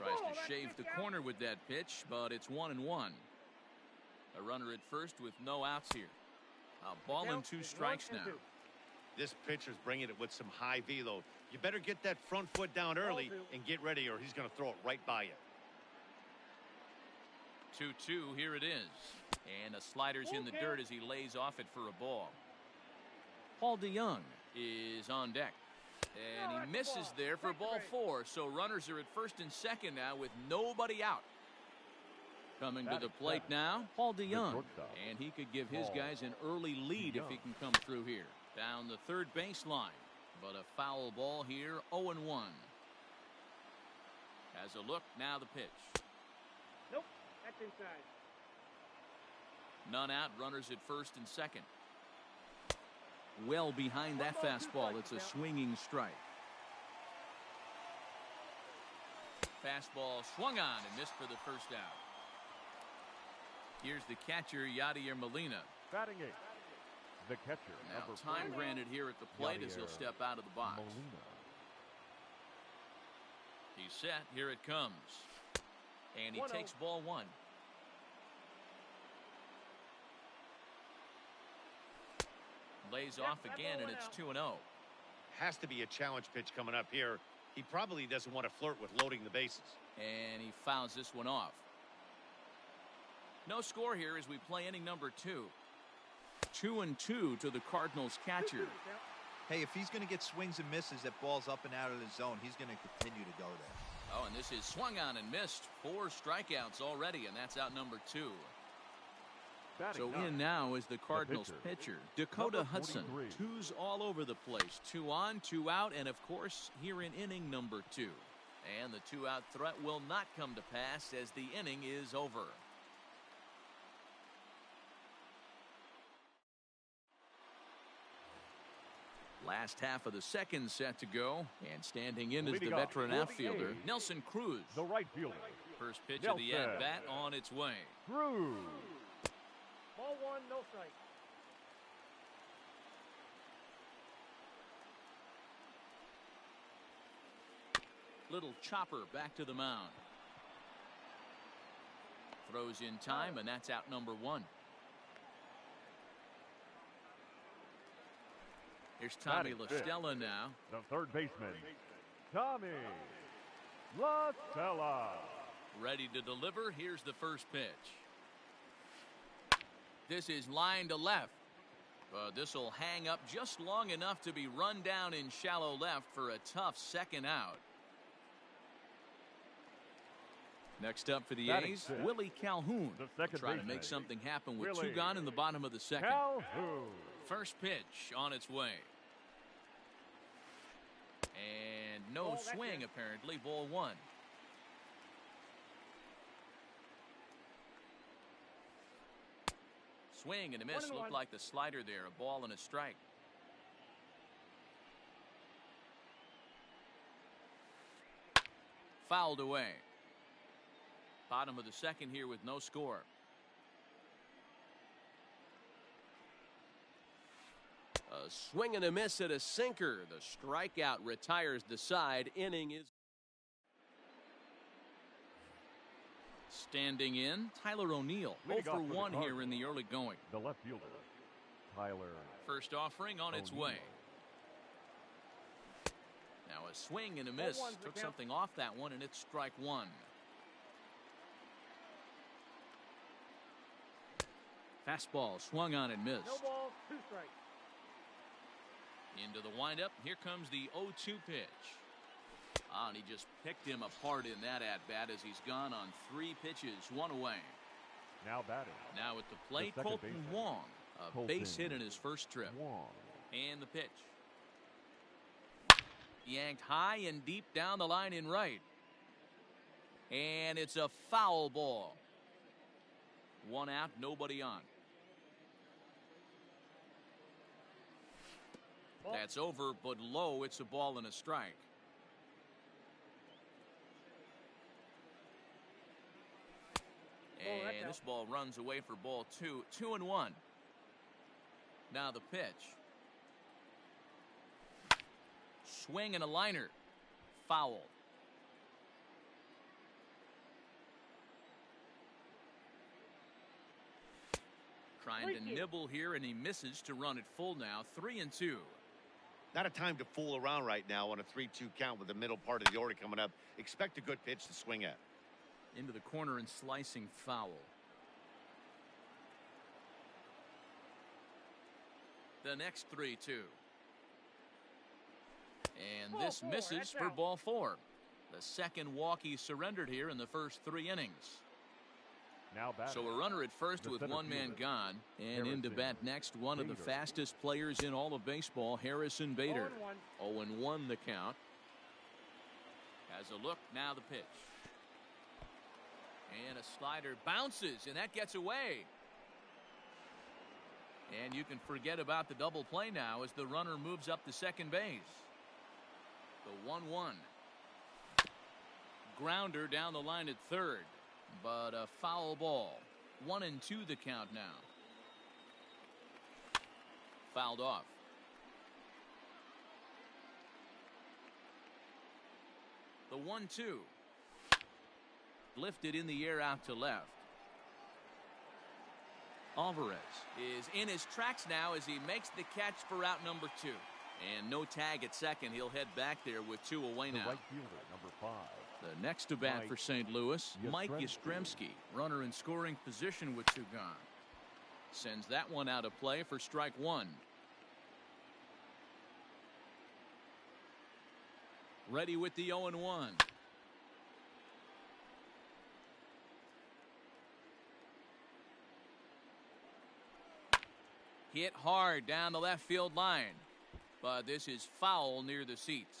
Tries to shave the corner with that pitch, but it's 1-1. A runner at first with no outs here. A ball and 2 strikes now. This pitcher's bringing it with some high velo. You better get that front foot down early and get ready, or he's going to throw it right by you. 2-2, here it is. And a slider's in the dirt as he lays off it for a ball. Paul DeYoung is on deck. And he misses there for ball 4. So runners are at first and second now with nobody out. Coming to the plate now, Paul DeYoung. And he could give his guys an early lead if he can come through here. Down the third baseline. But a foul ball here, 0-1. Has a look, now the pitch. Nope, that's inside. None out, runners at first and second. Well behind that fastball, it's a swinging strike. Fastball swung on and missed for the first out. Here's the catcher, Yadier Molina. Batting 8. The catcher. Now time granted here at the plate as he'll step out of the box. Molina. He's set, here it comes. And he takes ball 1. Lays off again, and it's 2-0. Has to be a challenge pitch coming up here. He probably doesn't want to flirt with loading the bases. And he fouls this one off. No score here as we play inning number 2. 2-2 to the Cardinals catcher. Hey, if he's going to get swings and misses at balls up and out of the zone, he's going to continue to go there. Oh, and this is swung on and missed. 4 strikeouts already, and that's out number 2. So in now is the Cardinals pitcher, Dakota Hudson. 2's all over the place. 2 on, 2 out, and of course here in inning number 2. And the 2-out threat will not come to pass as the inning is over. Last half of the second set to go, and standing in is the veteran outfielder, Nelson Cruz. The right fielder. First pitch of the at-bat on its way. Cruz. Ball 1, no strike. Little chopper back to the mound. Throws in time, and that's out number 1. Here's Tommy La Stella now. The third baseman, Tommy La Stella. Ready to deliver. Here's the first pitch. This is line to left. This will hang up just long enough to be run down in shallow left for a tough second out. Next up for the A's, Willie Calhoun. Trying to make something happen with 2 gone in the bottom of the second. Calhoun. First pitch on its way. And no swing, apparently. Ball 1. Swing and a miss. Looked like the slider there. A ball and a strike. Fouled away. Bottom of the second here with no score. A swing and a miss at a sinker. The strikeout retires the side. Inning is standing in, Tyler O'Neill. 0 for 1 here in the early going. The left fielder, Tyler. First offering on its way. Now a swing and a miss. Took something off that one, and it's strike 1. Fastball swung on and missed. No ball, 2 strikes. Into the windup. Here comes the 0-2 pitch. And he just picked him apart in that at-bat as he's gone on 3 pitches, 1 away. Now batting. Now at the plate, Colton Wong. A base hit in his first trip. Wong. And the pitch. Yanked high and deep down the line in right. And it's a foul ball. 1 out, nobody on. That's over, but low. It's a ball and a strike. And this ball runs away for ball 2. 2-1. Now the pitch. Swing and a liner. Foul. Trying to nibble here, and he misses to run it full now. 3-2. Not a time to fool around right now on a 3-2 count with the middle part of the order coming up. Expect a good pitch to swing at. Into the corner and slicing foul. The next 3-2. And this misses for ball 4. The second walk he surrendered here in the first 3 innings. Now so a runner at first with one man gone. And into bat next, one of the fastest players in all of baseball, Harrison Bader. 0-1 the count. Has a look, now the pitch. And a slider bounces, and that gets away. And you can forget about the double play now as the runner moves up to second base. The 1-1. Grounder down the line at third, but a foul ball. 1-2 the count now. Fouled off. The 1-2. Lifted in the air out to left. Alvarez is in his tracks now as he makes the catch for out number 2. And no tag at second. He'll head back there with 2 away now. Right fielder, number 5. The next to bat for St. Louis, Mike Yastrzemski. Runner in scoring position with 2 gone. Sends that one out of play for strike 1. Ready with the 0-1. Hit hard down the left field line. But this is foul near the seats.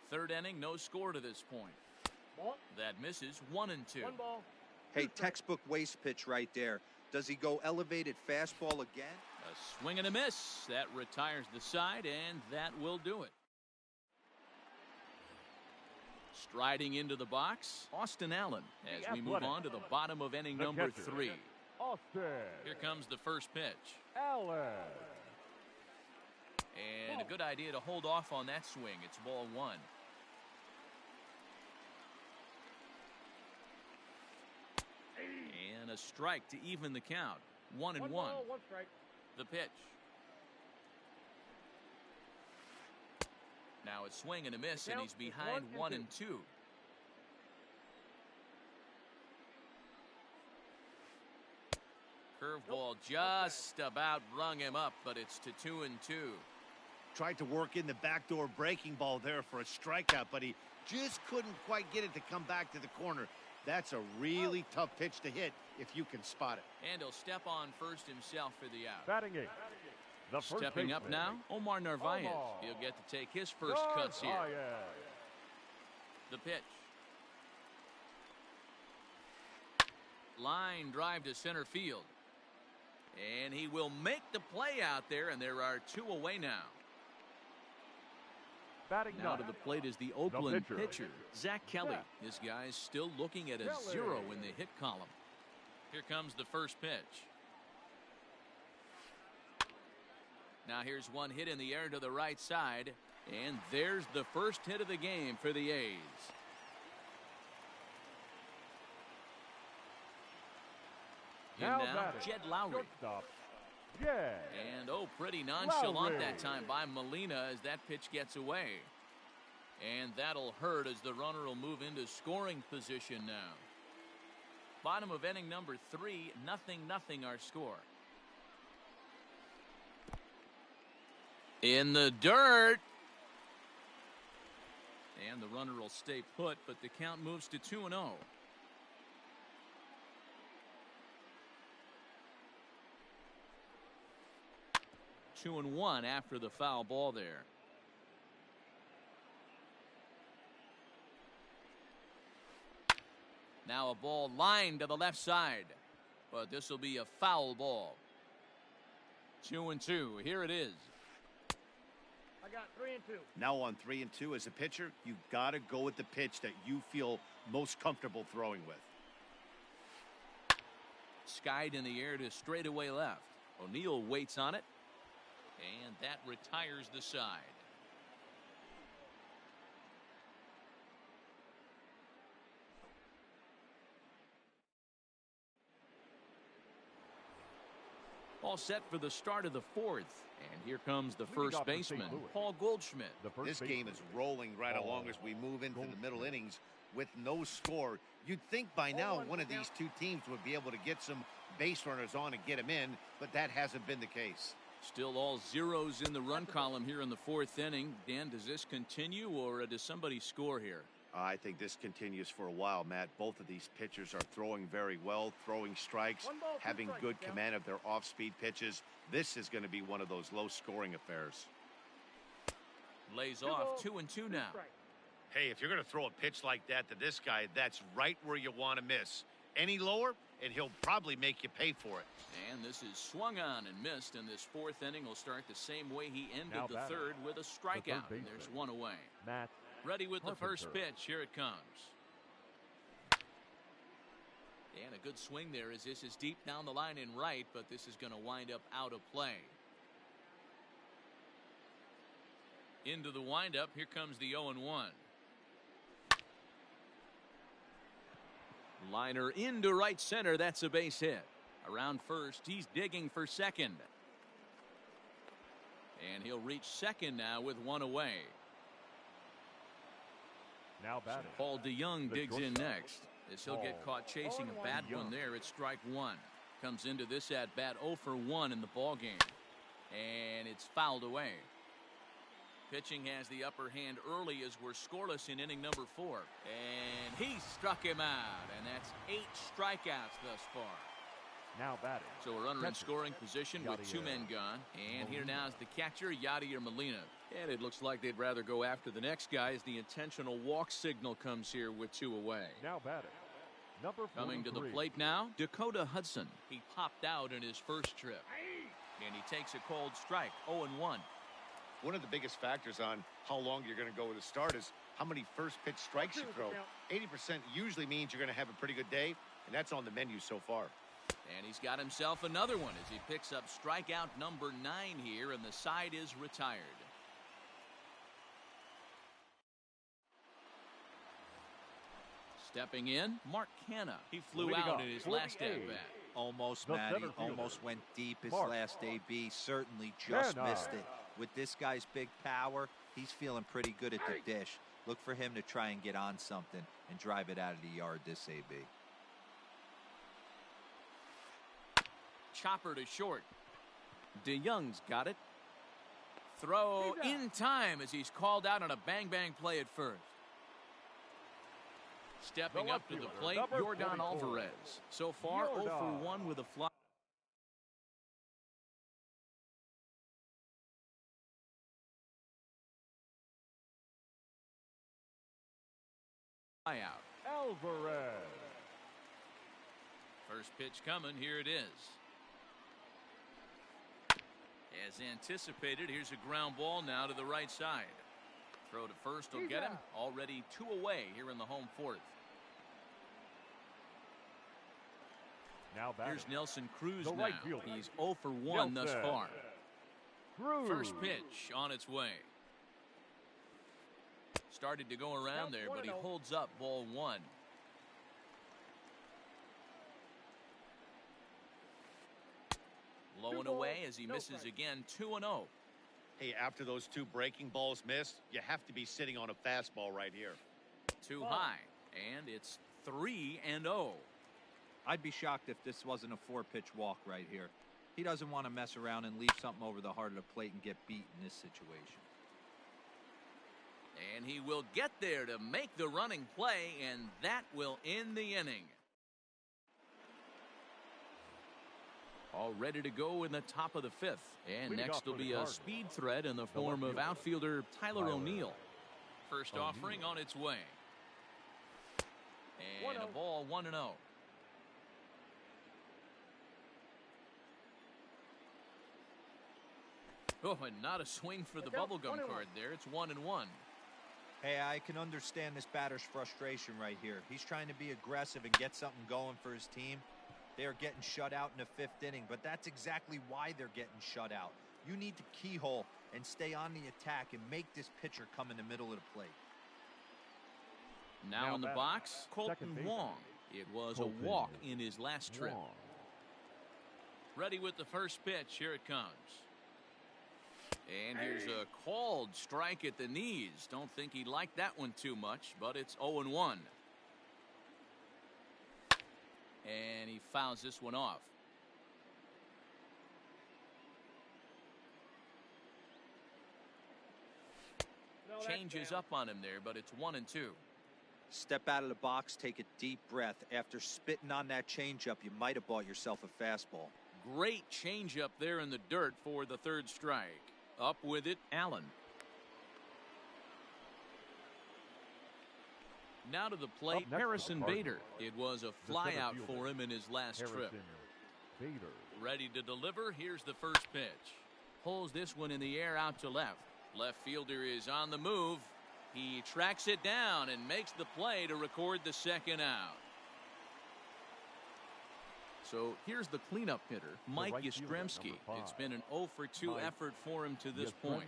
Third inning, no score to this point. Ball. That misses. 1-2. 1 ball. Hey, textbook waste pitch right there. Does he go elevated fastball again? A swing and a miss. That retires the side, and that will do it. Striding into the box, Austin Allen, as we move on to the bottom of inning number 3. Austin. Here comes the first pitch. Allen. And a good idea to hold off on that swing. It's ball 1. And a strike to even the count. 1-1. 1 ball, 1 strike. The pitch. Now it's swing and a miss, and he's behind 1-2. Curveball just about rung him up, but it's to 2-2. Tried to work in the backdoor breaking ball there for a strikeout, but he just couldn't quite get it to come back to the corner. That's a really tough pitch to hit if you can spot it. And he'll step on first himself for the out. Batting 8. The first Stepping up baseman, now, Omar Narvaez. He'll get to take his first cuts here. The pitch. Line drive to center field. And he will make the play out there, and there are 2 away now. Batting Now 9. to the plate is the Oakland pitcher. pitcher, Zach Kelly. This guy's still looking at a 0 in the hit column. Here comes the first pitch. Now here's one hit in the air to the right side, and there's the first hit of the game for the A's. Now Now batting, Jed Lowry. shortstop, Jed. And pretty nonchalant Lowry. that time by Molina as that pitch gets away. And that'll hurt as the runner will move into scoring position now. Bottom of inning number 3, 0-0 our score. In the dirt. And the runner will stay put, but the count moves to 2-0. 2-1 after the foul ball there. Now a ball lined to the left side, but this will be a foul ball. 2-2. Here it is. I got 3-2. Now on 3-2 as a pitcher, you've got to go with the pitch that you feel most comfortable throwing with. Skied in the air to straightaway left. O'Neill waits on it, and that retires the side. All set for the start of the fourth. And here comes the Leading first off for St. baseman, Louis. Paul Goldschmidt. The first This game baseman, is rolling right Paul along as we move into the middle Goldschmidt. innings with no score. You'd think by now one of these two teams would be able to get some base runners on and get them in, but that hasn't been the case. Still all zeros in the run column here in the fourth inning. Dan, does this continue or does somebody score here? I think this continues for a while, Matt. Both of these pitchers are throwing very well, throwing strikes, One ball, two having strikes, good Cal. command of their off-speed pitches. This is going to be one of those low-scoring affairs. Lays Two off balls, 2-2 now. strikes. Hey, if you're going to throw a pitch like that to this guy, that's right where you want to miss. Any lower, and he'll probably make you pay for it. And this is swung on and missed, and this fourth inning will start the same way he ended Now the batting, third with a strikeout. And there's baseman, one away. Matt Ready with the first Carpenter. pitch. Here it comes. And a good swing there as this is deep down the line in right, but this is going to wind up out of play. Into the windup. Here comes the 0-1. Liner into right center. That's a base hit. Around first, he's digging for second. And he'll reach second now with one away. now batting. Paul DeYoung The digs in shortstop. next as he'll get caught chasing a bad one there. It's strike one. Comes into this at bat 0 for 1 in the ball game. And it's fouled away. Pitching has the upper hand early as we're scoreless in inning number 4. And he struck him out. And that's 8 strikeouts thus far. Now batting. So a runner in Catcher, scoring position with 2 Yadier men gone. And here Molina. now is the catcher, Yadier Molina. And it looks like they'd rather go after the next guy as the intentional walk signal comes here with 2 away. Now batting. Number Coming to the 43. plate now, Dakota Hudson. He popped out in his first trip. And he takes a cold strike, 0-1. One of the biggest factors on how long you're going to go with a start is how many first pitch strikes you throw. 80% usually means you're going to have a pretty good day, and that's on the menu so far. And he's got himself another one as he picks up strikeout number 9 here, and the side is retired. Stepping in, Mark Canha. He flew Leading out off, in his 48. last at-bat. Almost, The Matty. center fielder, Almost went deep his Mark last AB. Certainly just Canha. missed it. With this guy's big power, he's feeling pretty good at the dish. Look for him to try and get on something and drive it out of the yard this AB. Chopper to short. DeYoung's got it. Throw in time as he's called out on a bang-bang play at first. Stepping The up to the left plate, fielder, number Yordan 44. Alvarez. So far, 0 for Yordan. 1 with a fly out. Alvarez. First pitch coming. Here it is. As anticipated, here's a ground ball now to the right side. Throw to first will get him. Already 2 away here in the home fourth. Now batting. Here's Nelson Cruz The now. right fielder. He's 0 for 1 thus Nelson far. Cruz. First pitch on its way. Started to go around there, but he holds up ball 1. Low and away as he misses again, 2-0. Hey, after those 2 breaking balls missed, you have to be sitting on a fastball right here. Too high, and it's 3-0. I'd be shocked if this wasn't a 4-pitch walk right here. He doesn't want to mess around and leave something over the heart of the plate and get beat in this situation. And he will get there to make the running play, and that will end the inning. All ready to go in the top of the 5th. And Leading next off will for the be a Cardinals, speed threat in the left form of fielder, outfielder Tyler Tyler O'Neill. First O'Neill. offering on its way. And a 1-0. ball 1-0. Oh, and not a swing for the Look out, bubblegum 1-1. card there. It's 1-1. Hey, I can understand this batter's frustration right here. He's trying to be aggressive and get something going for his team. They are getting shut out in the 5th inning, but that's exactly why they're getting shut out. You need to keyhole and stay on the attack and make this pitcher come in the middle of the plate. Now in the batting, box, Colton second baseman, Wong. It was Colton a walk in his last trip. Wong. Ready with the first pitch. Here it comes. And here's a called strike at the knees. Don't think he liked that one too much, but it's 0-1. And he fouls this one off. Changes up on him there, but it's 1-2. Step out of the box, take a deep breath. After spitting on that changeup, you might have bought yourself a fastball. Great changeup there in the dirt for the third strike. Up with it, Allen. Now to the plate, Harrison Bader. It was a flyout for him in his last trip. Bader. Ready to deliver. Here's the first pitch. Pulls this one in the air out to left. Left fielder is on the move. He tracks it down and makes the play to record the second out. So here's the cleanup hitter, Mike Yastrzemski. It's been an 0 for 2 effort for him to this point.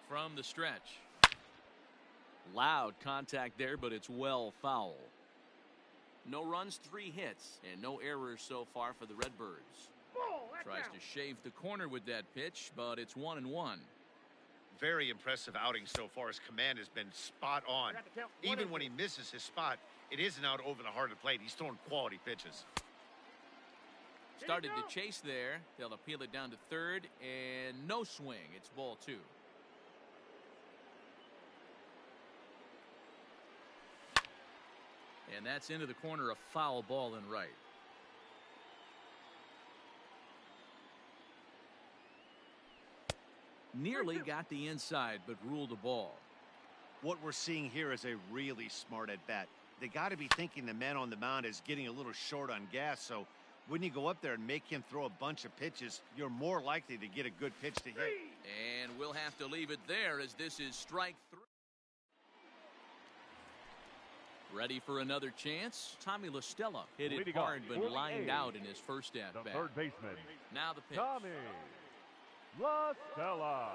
From the stretch. Loud contact there, but it's well foul. No runs, 3 hits, and no errors so far for the Redbirds. Tries to shave the corner with that pitch, but it's 1-1. Very impressive outing so far. His command has been spot on. Even when he misses his spot, it isn't out over the heart of the plate. He's throwing quality pitches. Started to chase there. They'll appeal it down to third, and no swing. It's ball 2. And that's into the corner, a foul ball in right. Nearly got the inside, but ruled a ball. What we're seeing here is a really smart at bat. They got to be thinking the man on the mound is getting a little short on gas, so when you go up there and make him throw a bunch of pitches, you're more likely to get a good pitch to hit. And we'll have to leave it there as this is strike 3. Ready for another chance? Tommy La Stella hit it hard, but lined out in his first at-bat. The third baseman. Now the pitch. Tommy La Stella.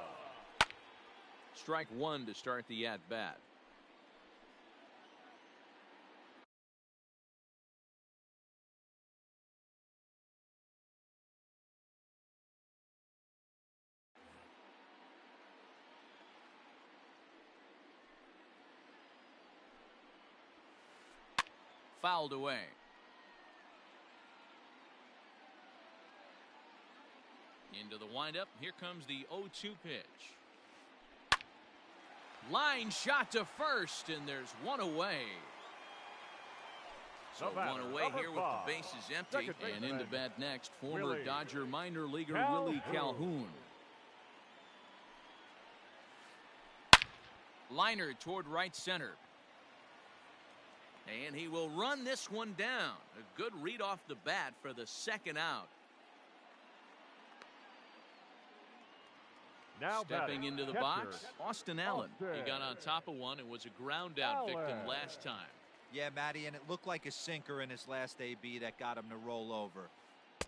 Strike 1 to start the at-bat. Fouled away. Into the windup. Here comes the 0-2 pitch. Line shot to first, and there's one away. So one away here with the bases empty. And into bat next, former Dodger minor leaguer Willie Calhoun. Liner toward right center. And he will run this one down. A good read off the bat for the second out. Now stepping into the box, Austin Allen. He got on top of one and was a ground out victim last time. Yeah, Matty, and it looked like a sinker in his last AB that got him to roll over.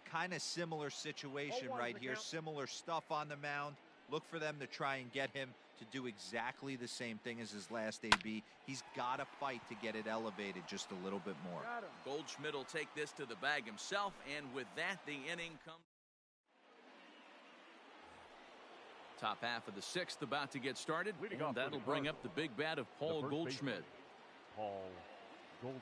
Kind of similar situation right here. Similar stuff on the mound. Look for them to try and get him to do exactly the same thing as his last AB. He's got to fight to get it elevated just a little bit more. Goldschmidt will take this to the bag himself, and with that, the inning comes. Top half of the 6th about to get started, and that'll bring up the big bat of Paul Goldschmidt. Paul Goldschmidt.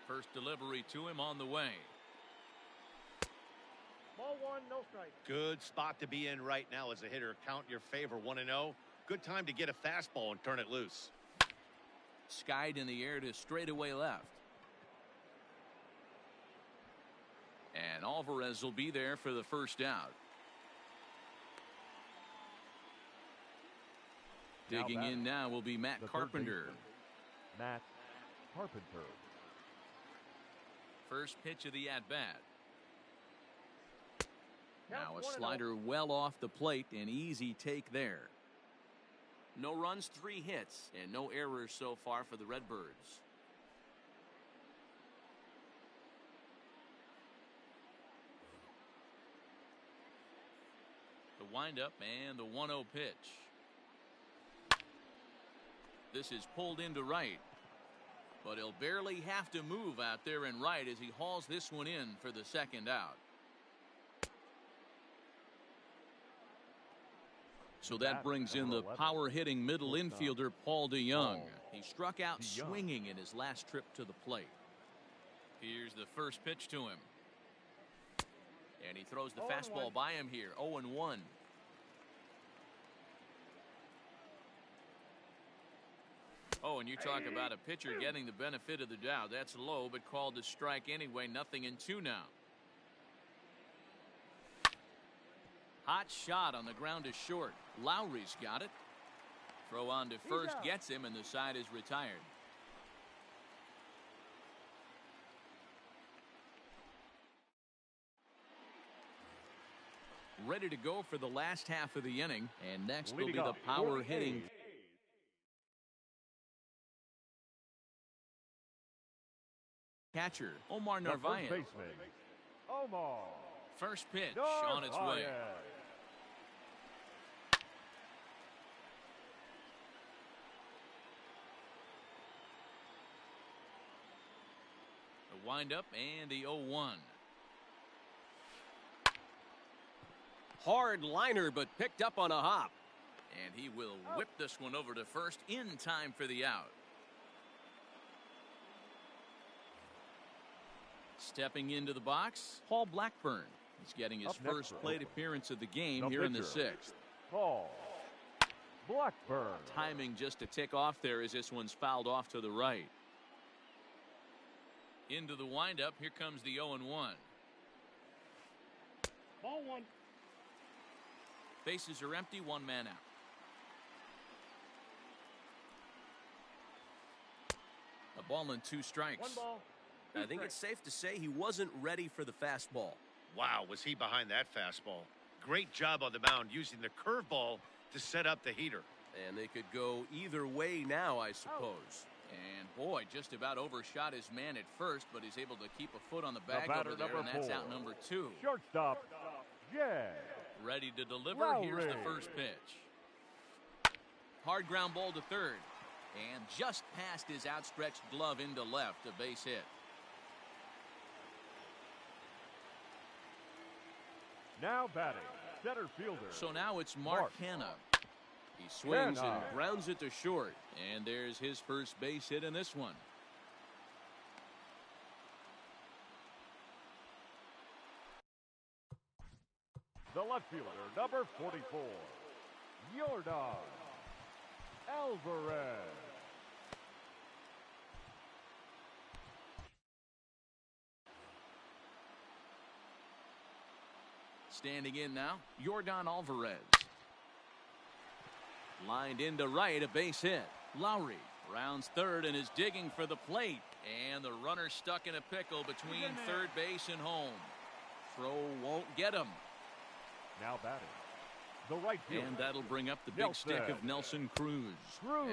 First delivery to him on the way. Ball 1, no strike. Good spot to be in right now as a hitter. Count your favor, 1-0. Good time to get a fastball and turn it loose. Skied in the air to straightaway left. And Alvarez will be there for the first out. Digging in now will be Matt Carpenter. Matt Carpenter. First pitch of the at-bat. Now a slider well off the plate, an easy take there. No runs, 3 hits, and no errors so far for the Redbirds. The windup and the 1-0 pitch. This is pulled into right, but he'll barely have to move out there in right as he hauls this one in for the second out. So that brings in the power-hitting middle infielder Paul DeYoung. He struck out swinging in his last trip to the plate. Here's the first pitch to him. And he throws the fastball by him here. 0-1. Oh, and you talk about a pitcher getting the benefit of the doubt. That's low, but called a strike anyway. 0-2 now. Hot shot on the ground is short. Lowry's got it. Throw on to first gets him, and the side is retired. Ready to go for the last half of the inning, and next will be the power hitting catcher, Omar Narvaez. Omar. First pitch Narvaez. on its way. The windup and the 0-1. Hard liner, but picked up on a hop. And he will whip this one over to first in time for the out. Stepping into the box, Paul Blackburn. He's getting his first plate appearance of the game here in the sixth. Paul Blackburn. Timing just a tick off there as this one's fouled off to the right. Into the windup, here comes the 0-1. Ball one. Bases are empty, one man out. A ball and 2 strikes. One ball. I think it's safe to say he wasn't ready for the fastball. Wow, was he behind that fastball. Great job on the mound using the curveball to set up the heater. And they could go either way now, I suppose. And boy, just about overshot his man at first, but he's able to keep a foot on the bag batter, over there, and that's 4. out number 2. Shortstop, Jay. Ready to deliver. Lowry. Here's the first pitch. Hard ground ball to third. And just past his outstretched glove into left, a base hit. Now batting, center fielder. So now it's Mark Hanna. He swings and grounds it to short. And there's his first base hit in this one. The left fielder, number 44, Yordan Alvarez. Standing in now, Yordan Alvarez. Lined into right, a base hit. Lowry rounds third and is digging for the plate. And the runner stuck in a pickle between third base and home. Throw won't get him. Now batting, the right fielder. And that'll bring up the big stick of Nelson Cruz.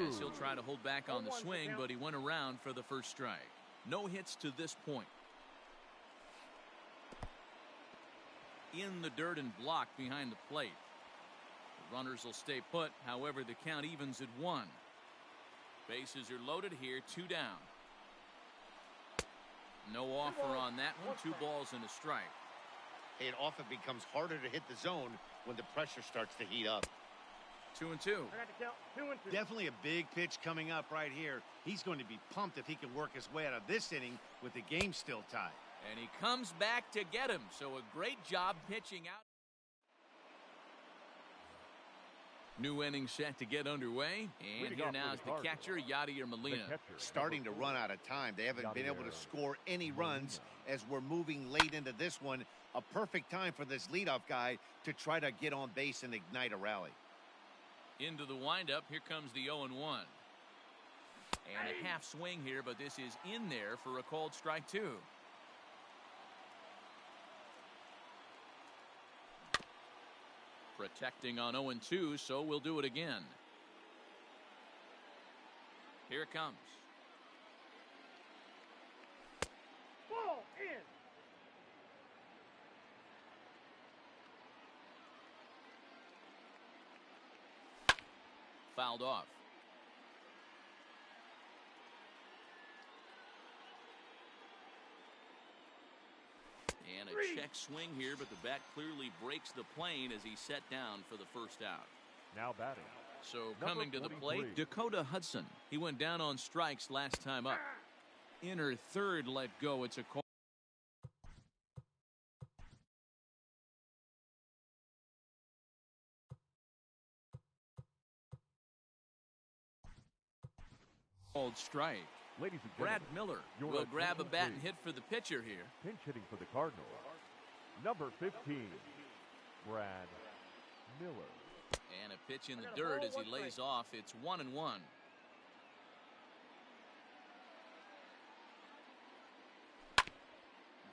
As he'll try to hold back on the swing, but he went around for the first strike. No hits to this point. In the dirt and blocked behind the plate. The runners will stay put, however the count evens at 1. Bases are loaded here, 2 down. No offer on that one, 2 balls and a strike. It often becomes harder to hit the zone when the pressure starts to heat up. 2-2. I got to count 2-2. Definitely a big pitch coming up right here. He's going to be pumped if he can work his way out of this inning with the game still tied. And he comes back to get him, so a great job pitching out. New inning set to get underway, and here now is the catcher, Yadier Molina. Starting to run out of time. They haven't been able to score any runs as we're moving late into this one. A perfect time for this leadoff guy to try to get on base and ignite a rally. Into the windup, here comes the 0-1. And a half swing here, but this is in there for a called strike 2. Protecting on 0-2, so we'll do it again. Here it comes. Ball in. fouled off. And a check swing here, but the bat clearly breaks the plane as he's set down for the first out. Now batting. So coming to the plate, Dakota Hudson. He went down on strikes last time up. Inner third let go. It's a call. Called strike. Ladies and Brad gentlemen, Miller will grab a bat and hit for the pitcher here. pinch hitting for the Cardinals. Number 15, Brad Miller. And a pitch in the dirt as he lays off. It's 1-1.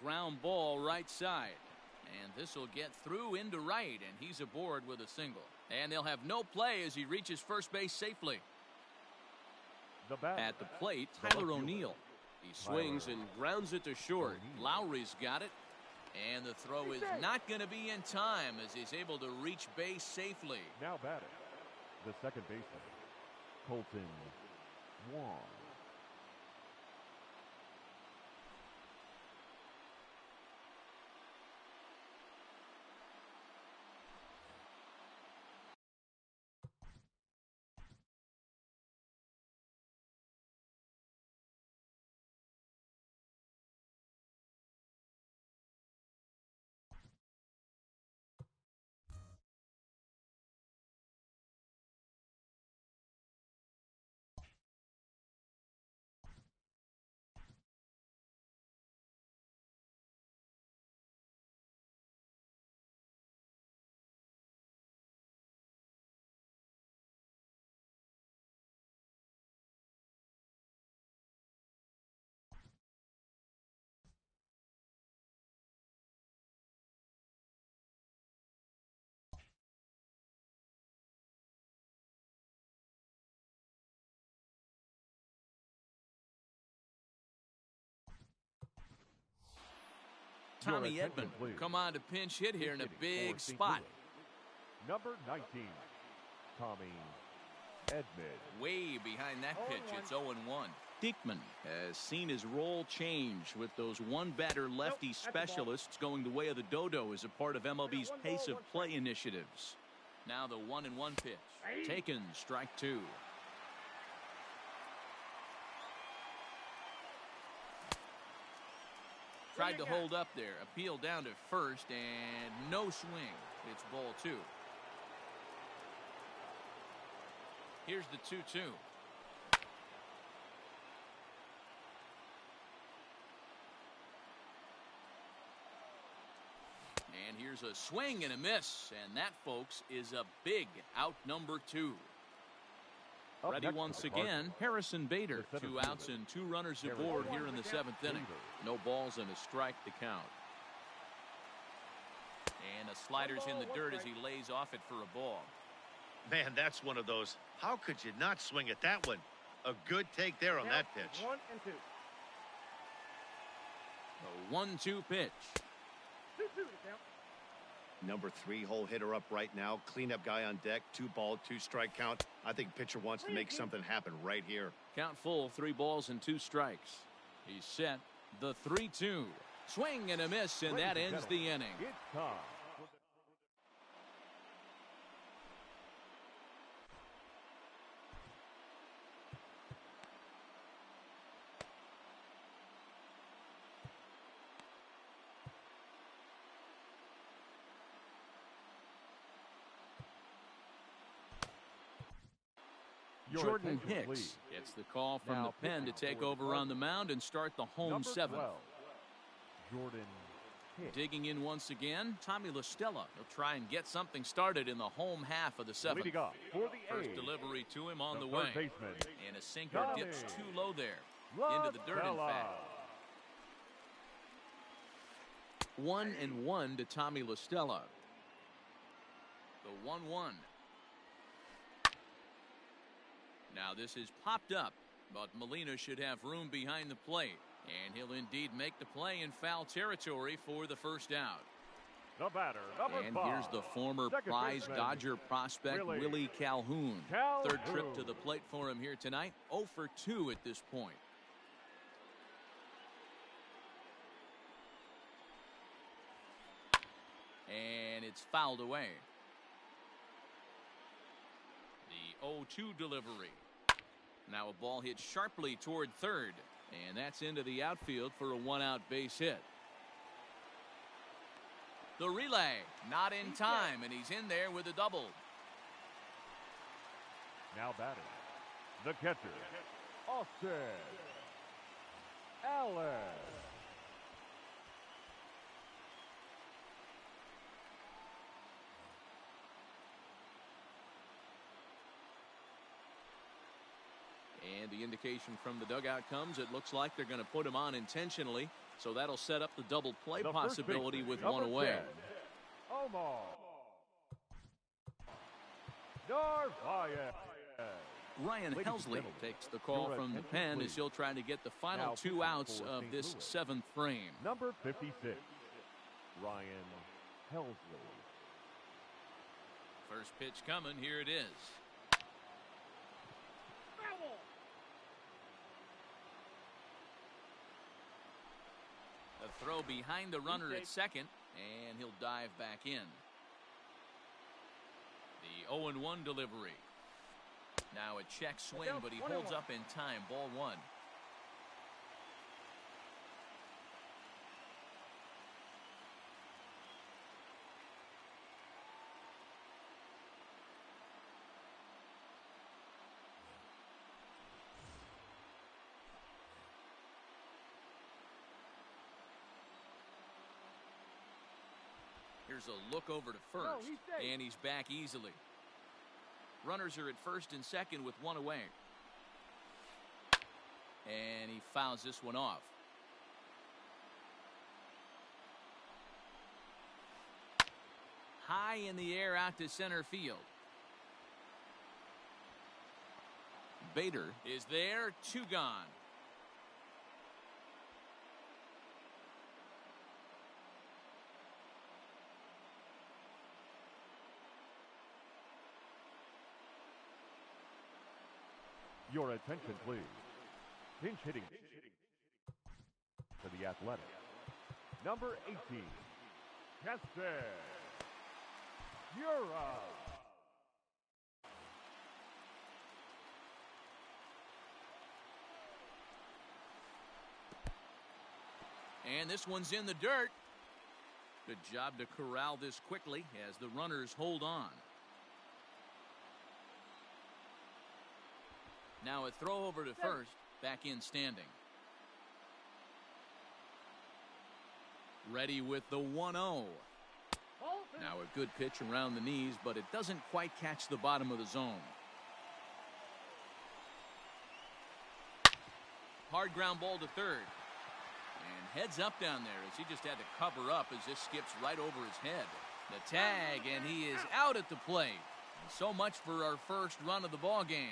Ground ball right side. And this will get through into right, and he's aboard with a single. And they'll have no play as he reaches first base safely. At the plate, Tyler O'Neill. He swings and grounds it to short. Lowry's got it. And the throw is not going to be in time as he's able to reach base safely. Now batting, the second baseman, Colton Wong. Tommy Edman will come on to pinch hit here in a big spot. Number 19, Tommy Edman. Way behind that pitch, it's 0-1. Diekman has seen his role change with those one-batter lefty specialists going the way of the dodo as a part of MLB's pace of play initiatives. Now the 1-1 pitch. Taken, strike two. Tried to hold up there. Appeal down to first, and no swing. It's ball two. Here's the 2-2. And here's a swing and a miss. And that, folks, is a big out number two. Ready once again, Harrison Bader. 2 outs and 2 runners aboard here in the 7th inning. No balls and a strike to count. And a slider's in the dirt as he lays off it for a ball. Man, that's one of those. How could you not swing at that one? A good take there on that pitch. 1 and 2. The 1-2 pitch. 2-2 to count. Number 3 hole hitter up right now. Cleanup guy on deck. 2 ball, 2 strike count. I think pitcher wants to make something happen right here. Count full, 3 balls and 2 strikes. He's set. The 3-2. Swing and a miss, and that ends the inning. It's time. Jordan Hicks gets the call from the pen to take over on the mound and start the home 7th. Jordan Hicks. Digging in once again, Tommy La Stella. He'll try and get something started in the home half of the 7th. Leading off for the First A's, delivery to him on the third way. baseman, And a sinker Tommy dips too low there. La Into the dirt, in Stella. fact. 1-1 to Tommy La Stella. The 1-1. Now this is popped up, but Molina should have room behind the plate. And he'll indeed make the play in foul territory for the first out. The batter, number And 5. here's the former Second prize baseman, Dodger prospect, Willie Calhoun. Third trip to the plate for him here tonight. 0 for 2 at this point. And it's fouled away. The 0-2 delivery. Now a ball hit sharply toward third. And that's into the outfield for a one-out base hit. The relay, not in time, and he's in there with a double. Now batting, the catcher, Austin Allen. And the indication from the dugout comes, it looks like they're going to put him on intentionally. So that'll set up the double play possibility with one away. 10, Omar Narvaez. Ryan Helsley takes the call from the pen as he'll try to get the final 2 outs of this 7th frame. Number 56, Ryan Helsley. First pitch coming, here it is. A throw behind the runner at second, and he'll dive back in. The 0-1 delivery. Now a check swing, but he holds up in time. Ball 1. Here's a look over to first, and he's back easily. Runners are at first and second with one away. And he fouls this one off. High in the air out to center field. Bader is there, 2 gone. Your attention, please. Pinch hitting for the Athletics. Number 18, Keston Yura. And this one's in the dirt. Good job to corral this quickly as the runners hold on. Now a throw over to first, back in standing. Ready with the 1-0. Now a good pitch around the knees, but it doesn't quite catch the bottom of the zone. Hard ground ball to third. And heads up down there as he just had to cover up as this skips right over his head. The tag, and he is out at the plate. And so much for our first run of the ball game.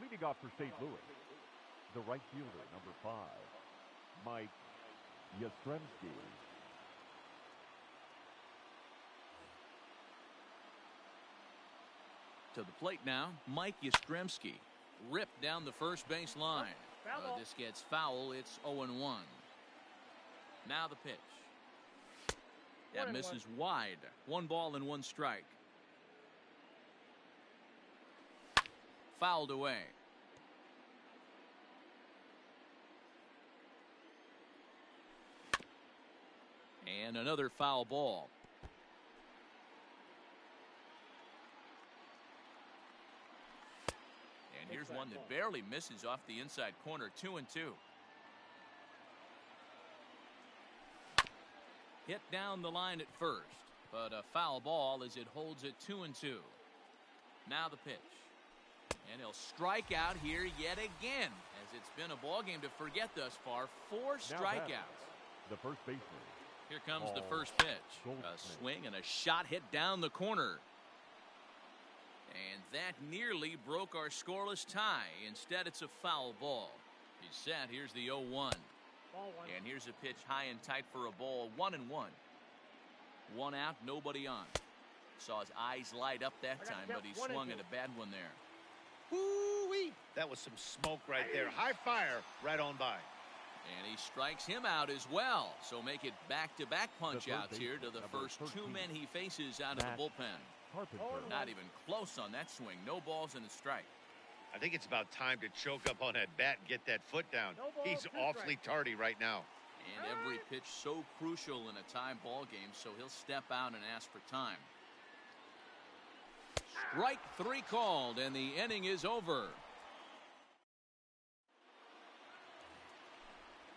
Leading off for St. Louis, the right fielder, number 5, Mike Yastrzemski. To the plate now, Mike Yastrzemski. Ripped down the first base line. This gets foul. It's 0-1. Now the pitch. That misses wide. 1 ball and 1 strike. Fouled away. And another foul ball. And here's one that barely misses off the inside corner. 2-2. Hit down the line at first, but a foul ball as it holds it 2-2. Now the pitch. And he'll strike out here yet again, as it's been a ball game to forget thus far. 4 strikeouts. The first baseman. Here comes the first pitch. A swing and a shot hit down the corner. And that nearly broke our scoreless tie. Instead, it's a foul ball. He's set. Here's the 0-1. Ball one. And here's a pitch high and tight for a ball. 1-1. 1 out, nobody on. Saw his eyes light up that time, but he swung at a bad one there. Woo-wee! That was some smoke right there. High fire right on by. And he strikes him out as well. So make it back-to-back punch-outs here to the first 2 men he faces out of the bullpen. Not even close on that swing. No balls and a strike. I think it's about time to choke up on that bat and get that foot down. He's awfully tardy right now. And every pitch so crucial in a tie ball game, so he'll step out and ask for time. Strike 3 called, and the inning is over.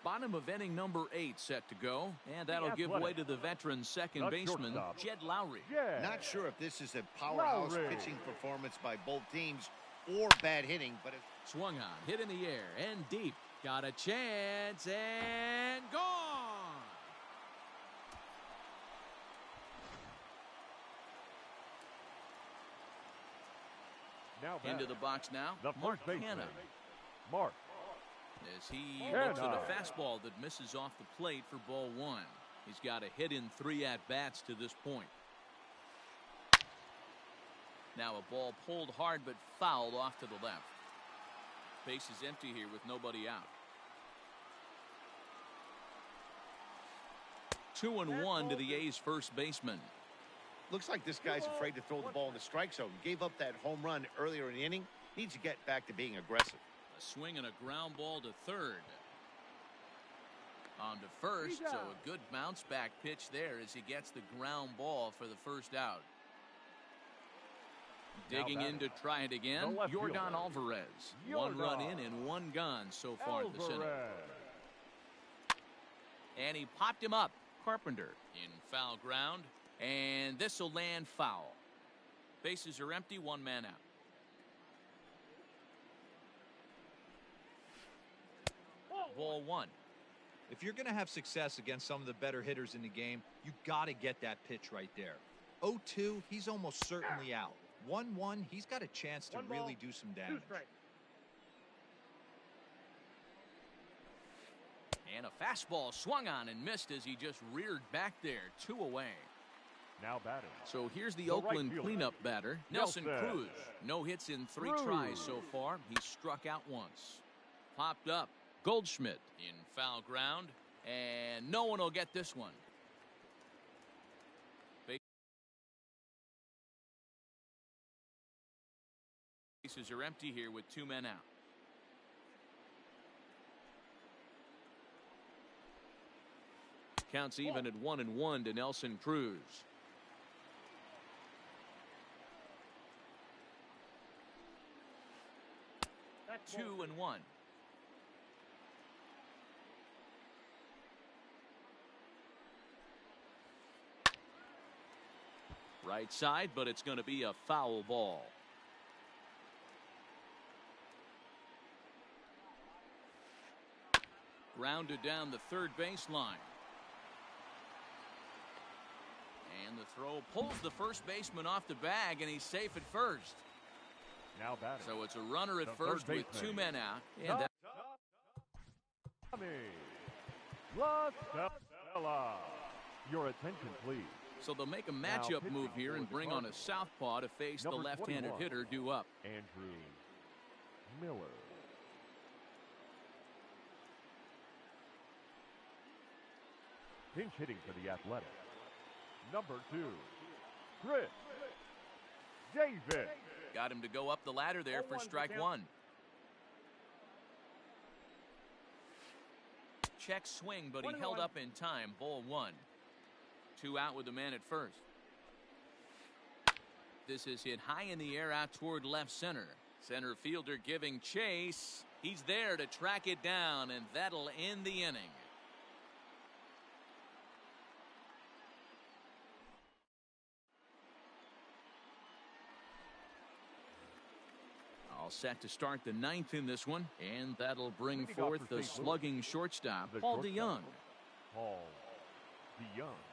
Bottom of inning number 8 set to go, and that'll give way to the veteran second baseman, Jed Lowry. Not sure if this is a powerhouse pitching performance by both teams or bad hitting, but it's Swung on, hit in the air, and deep. Got a chance, and gone! Now Into the box now, the Mark first baseman, Hanna. Mark. As he looks at a fastball that misses off the plate for ball 1. He's got a hit in 3 at-bats to this point. Now a ball pulled hard but fouled off to the left. Base is empty here with nobody out. 2-1 to the A's first baseman. looks like this guy's afraid to throw the ball in the strike zone. Gave up that home run earlier in the inning. Needs to get back to being aggressive. A swing and a ground ball to third. On to first, so a good bounce back pitch there as he gets the ground ball for the first out. Digging in to try it again, Yordan Alvarez. 1 run in and 1 gone so far this inning. And he popped him up. Carpenter in foul ground, and this will land foul. Bases are empty, 1 man out. Ball 1. If you're going to have success against some of the better hitters in the game, you got to get that pitch right there. 0-2, he's almost certainly out. 1-1, he's got a chance to really do some damage. And a fastball swung on and missed as he just reared back there. 2 away. Now batting. So here's the Oakland cleanup batter, Nelson Cruz. No hits in 3 tries so far. He struck out once. Popped up. Goldschmidt in foul ground, and no one will get this one. Bases are empty here with 2 men out. Counts even at 1-1 to Nelson Cruz. That's 2-1. Right side, but it's going to be a foul ball. Grounded down the third baseline. And the throw pulls the first baseman off the bag, and he's safe at first. Now batting. So it's a runner at first with 2 men out. And that Your attention, please. So they'll make a matchup move here and bring on a southpaw to face the left-handed hitter due up. Andrew Miller. Pinch hitting for the Athletics. Number 2, Chris Davis. Got him to go up the ladder there for strike 1. Check swing, but he held up in time. Ball 1. 2 out with the man at first. This is hit high in the air out toward left center. Center fielder giving chase. He's there to track it down, and that'll end the inning. set to start the ninth in this one, and that'll bring Leading off forth for the St. Louis, slugging shortstop, the Paul shortstop, DeYoung. Paul DeYoung.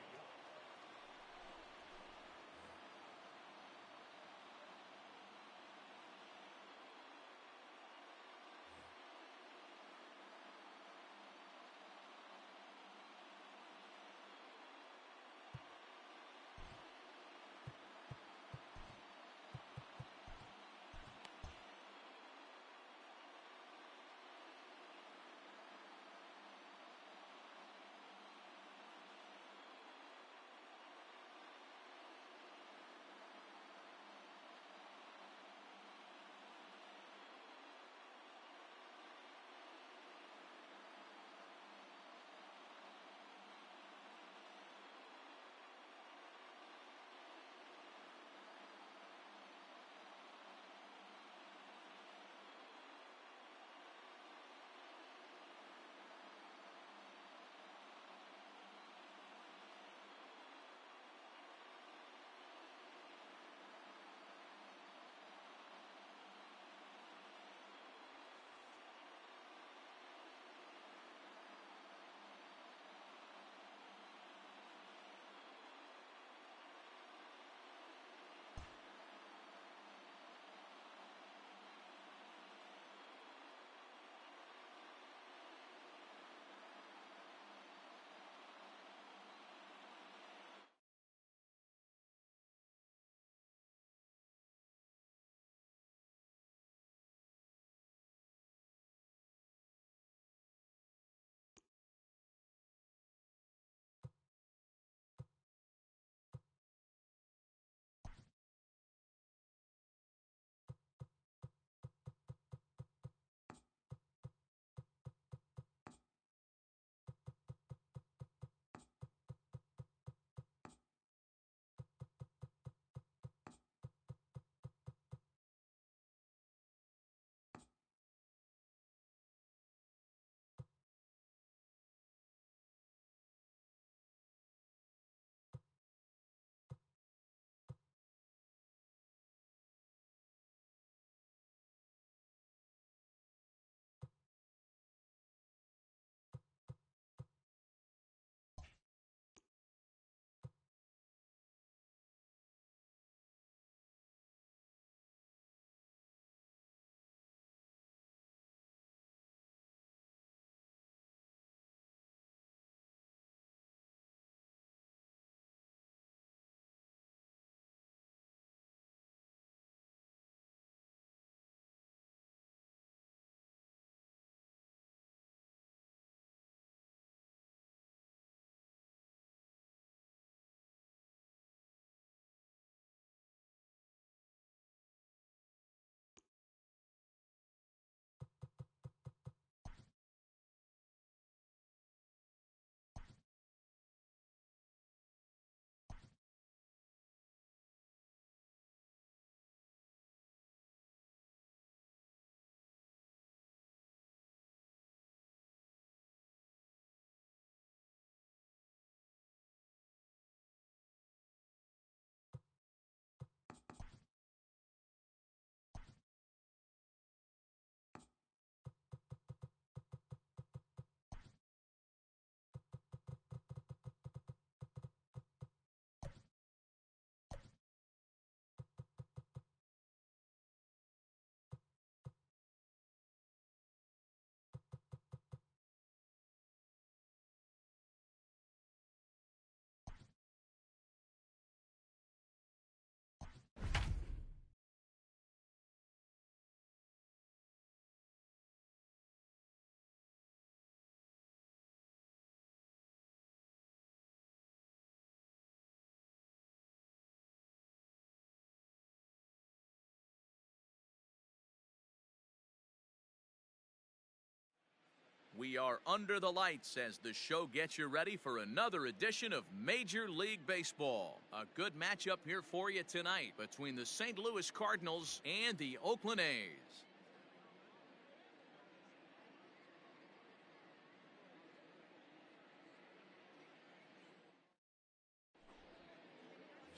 We are under the lights as the show gets you ready for another edition of Major League Baseball. A good matchup here for you tonight between the St. Louis Cardinals and the Oakland A's.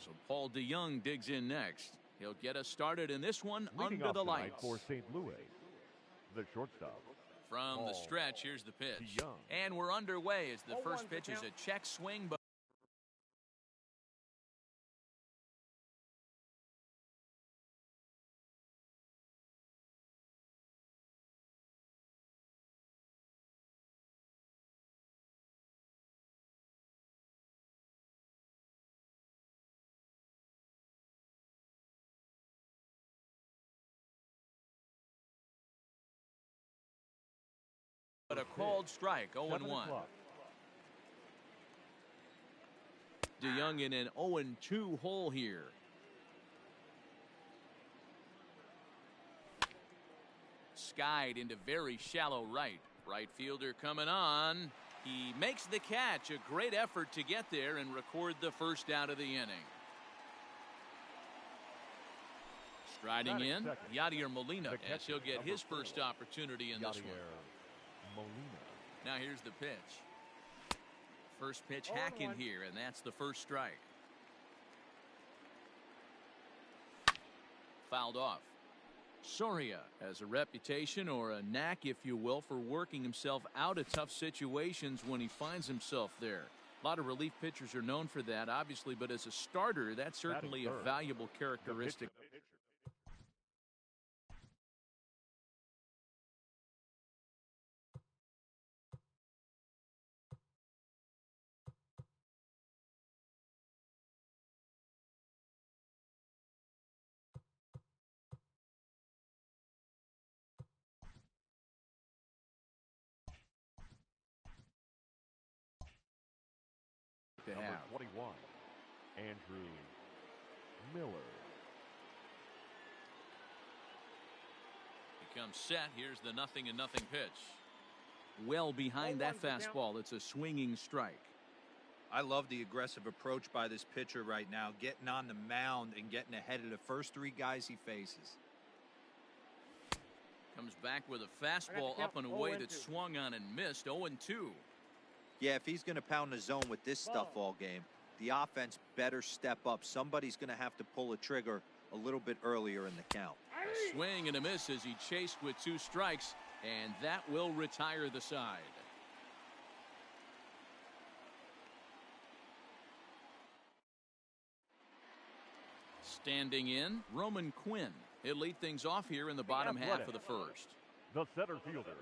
So Paul DeYoung digs in next. He'll get us started in this one Leading under off the tonight lights. for St. Louis, the shortstop. From the stretch, here's the pitch. Young. And we're underway as the 0-1 first pitch the is count. a check swing, but a called strike, 7 0-1. o'clock. DeYoung in an 0-2 hole here. Skied into very shallow right. Right fielder coming on. He makes the catch. A great effort to get there and record the first out of the inning. Striding Batting in, second. Yadier Molina, The as he'll catcher, get number his 4, first opportunity in this one. Yadier Molina. Now here's the pitch. First pitch 0-1. hacking here, and that's the first strike. Fouled off. Soria has a reputation, or a knack, if you will, for working himself out of tough situations when he finds himself there. A lot of relief pitchers are known for that, obviously, but as a starter, that's certainly a third. valuable characteristic. To Number have. 21, Andrew Miller. He comes set. Here's the 0-0 pitch. Well behind that 0-1 the count. fastball. It's a swinging strike. I love the aggressive approach by this pitcher right now, getting on the mound and getting ahead of the first 3 guys he faces. Comes back with a fastball count. up and away 0-2. that swung on and missed. 0-2. Yeah, if he's going to pound the zone with this stuff all game, the offense better step up. Somebody's going to have to pull a trigger a little bit earlier in the count. A swing and a miss as he chased with 2 strikes, and that will retire the side. Standing in, Roman Quinn. He'll lead things off here in the bottom half of the first. The center fielder,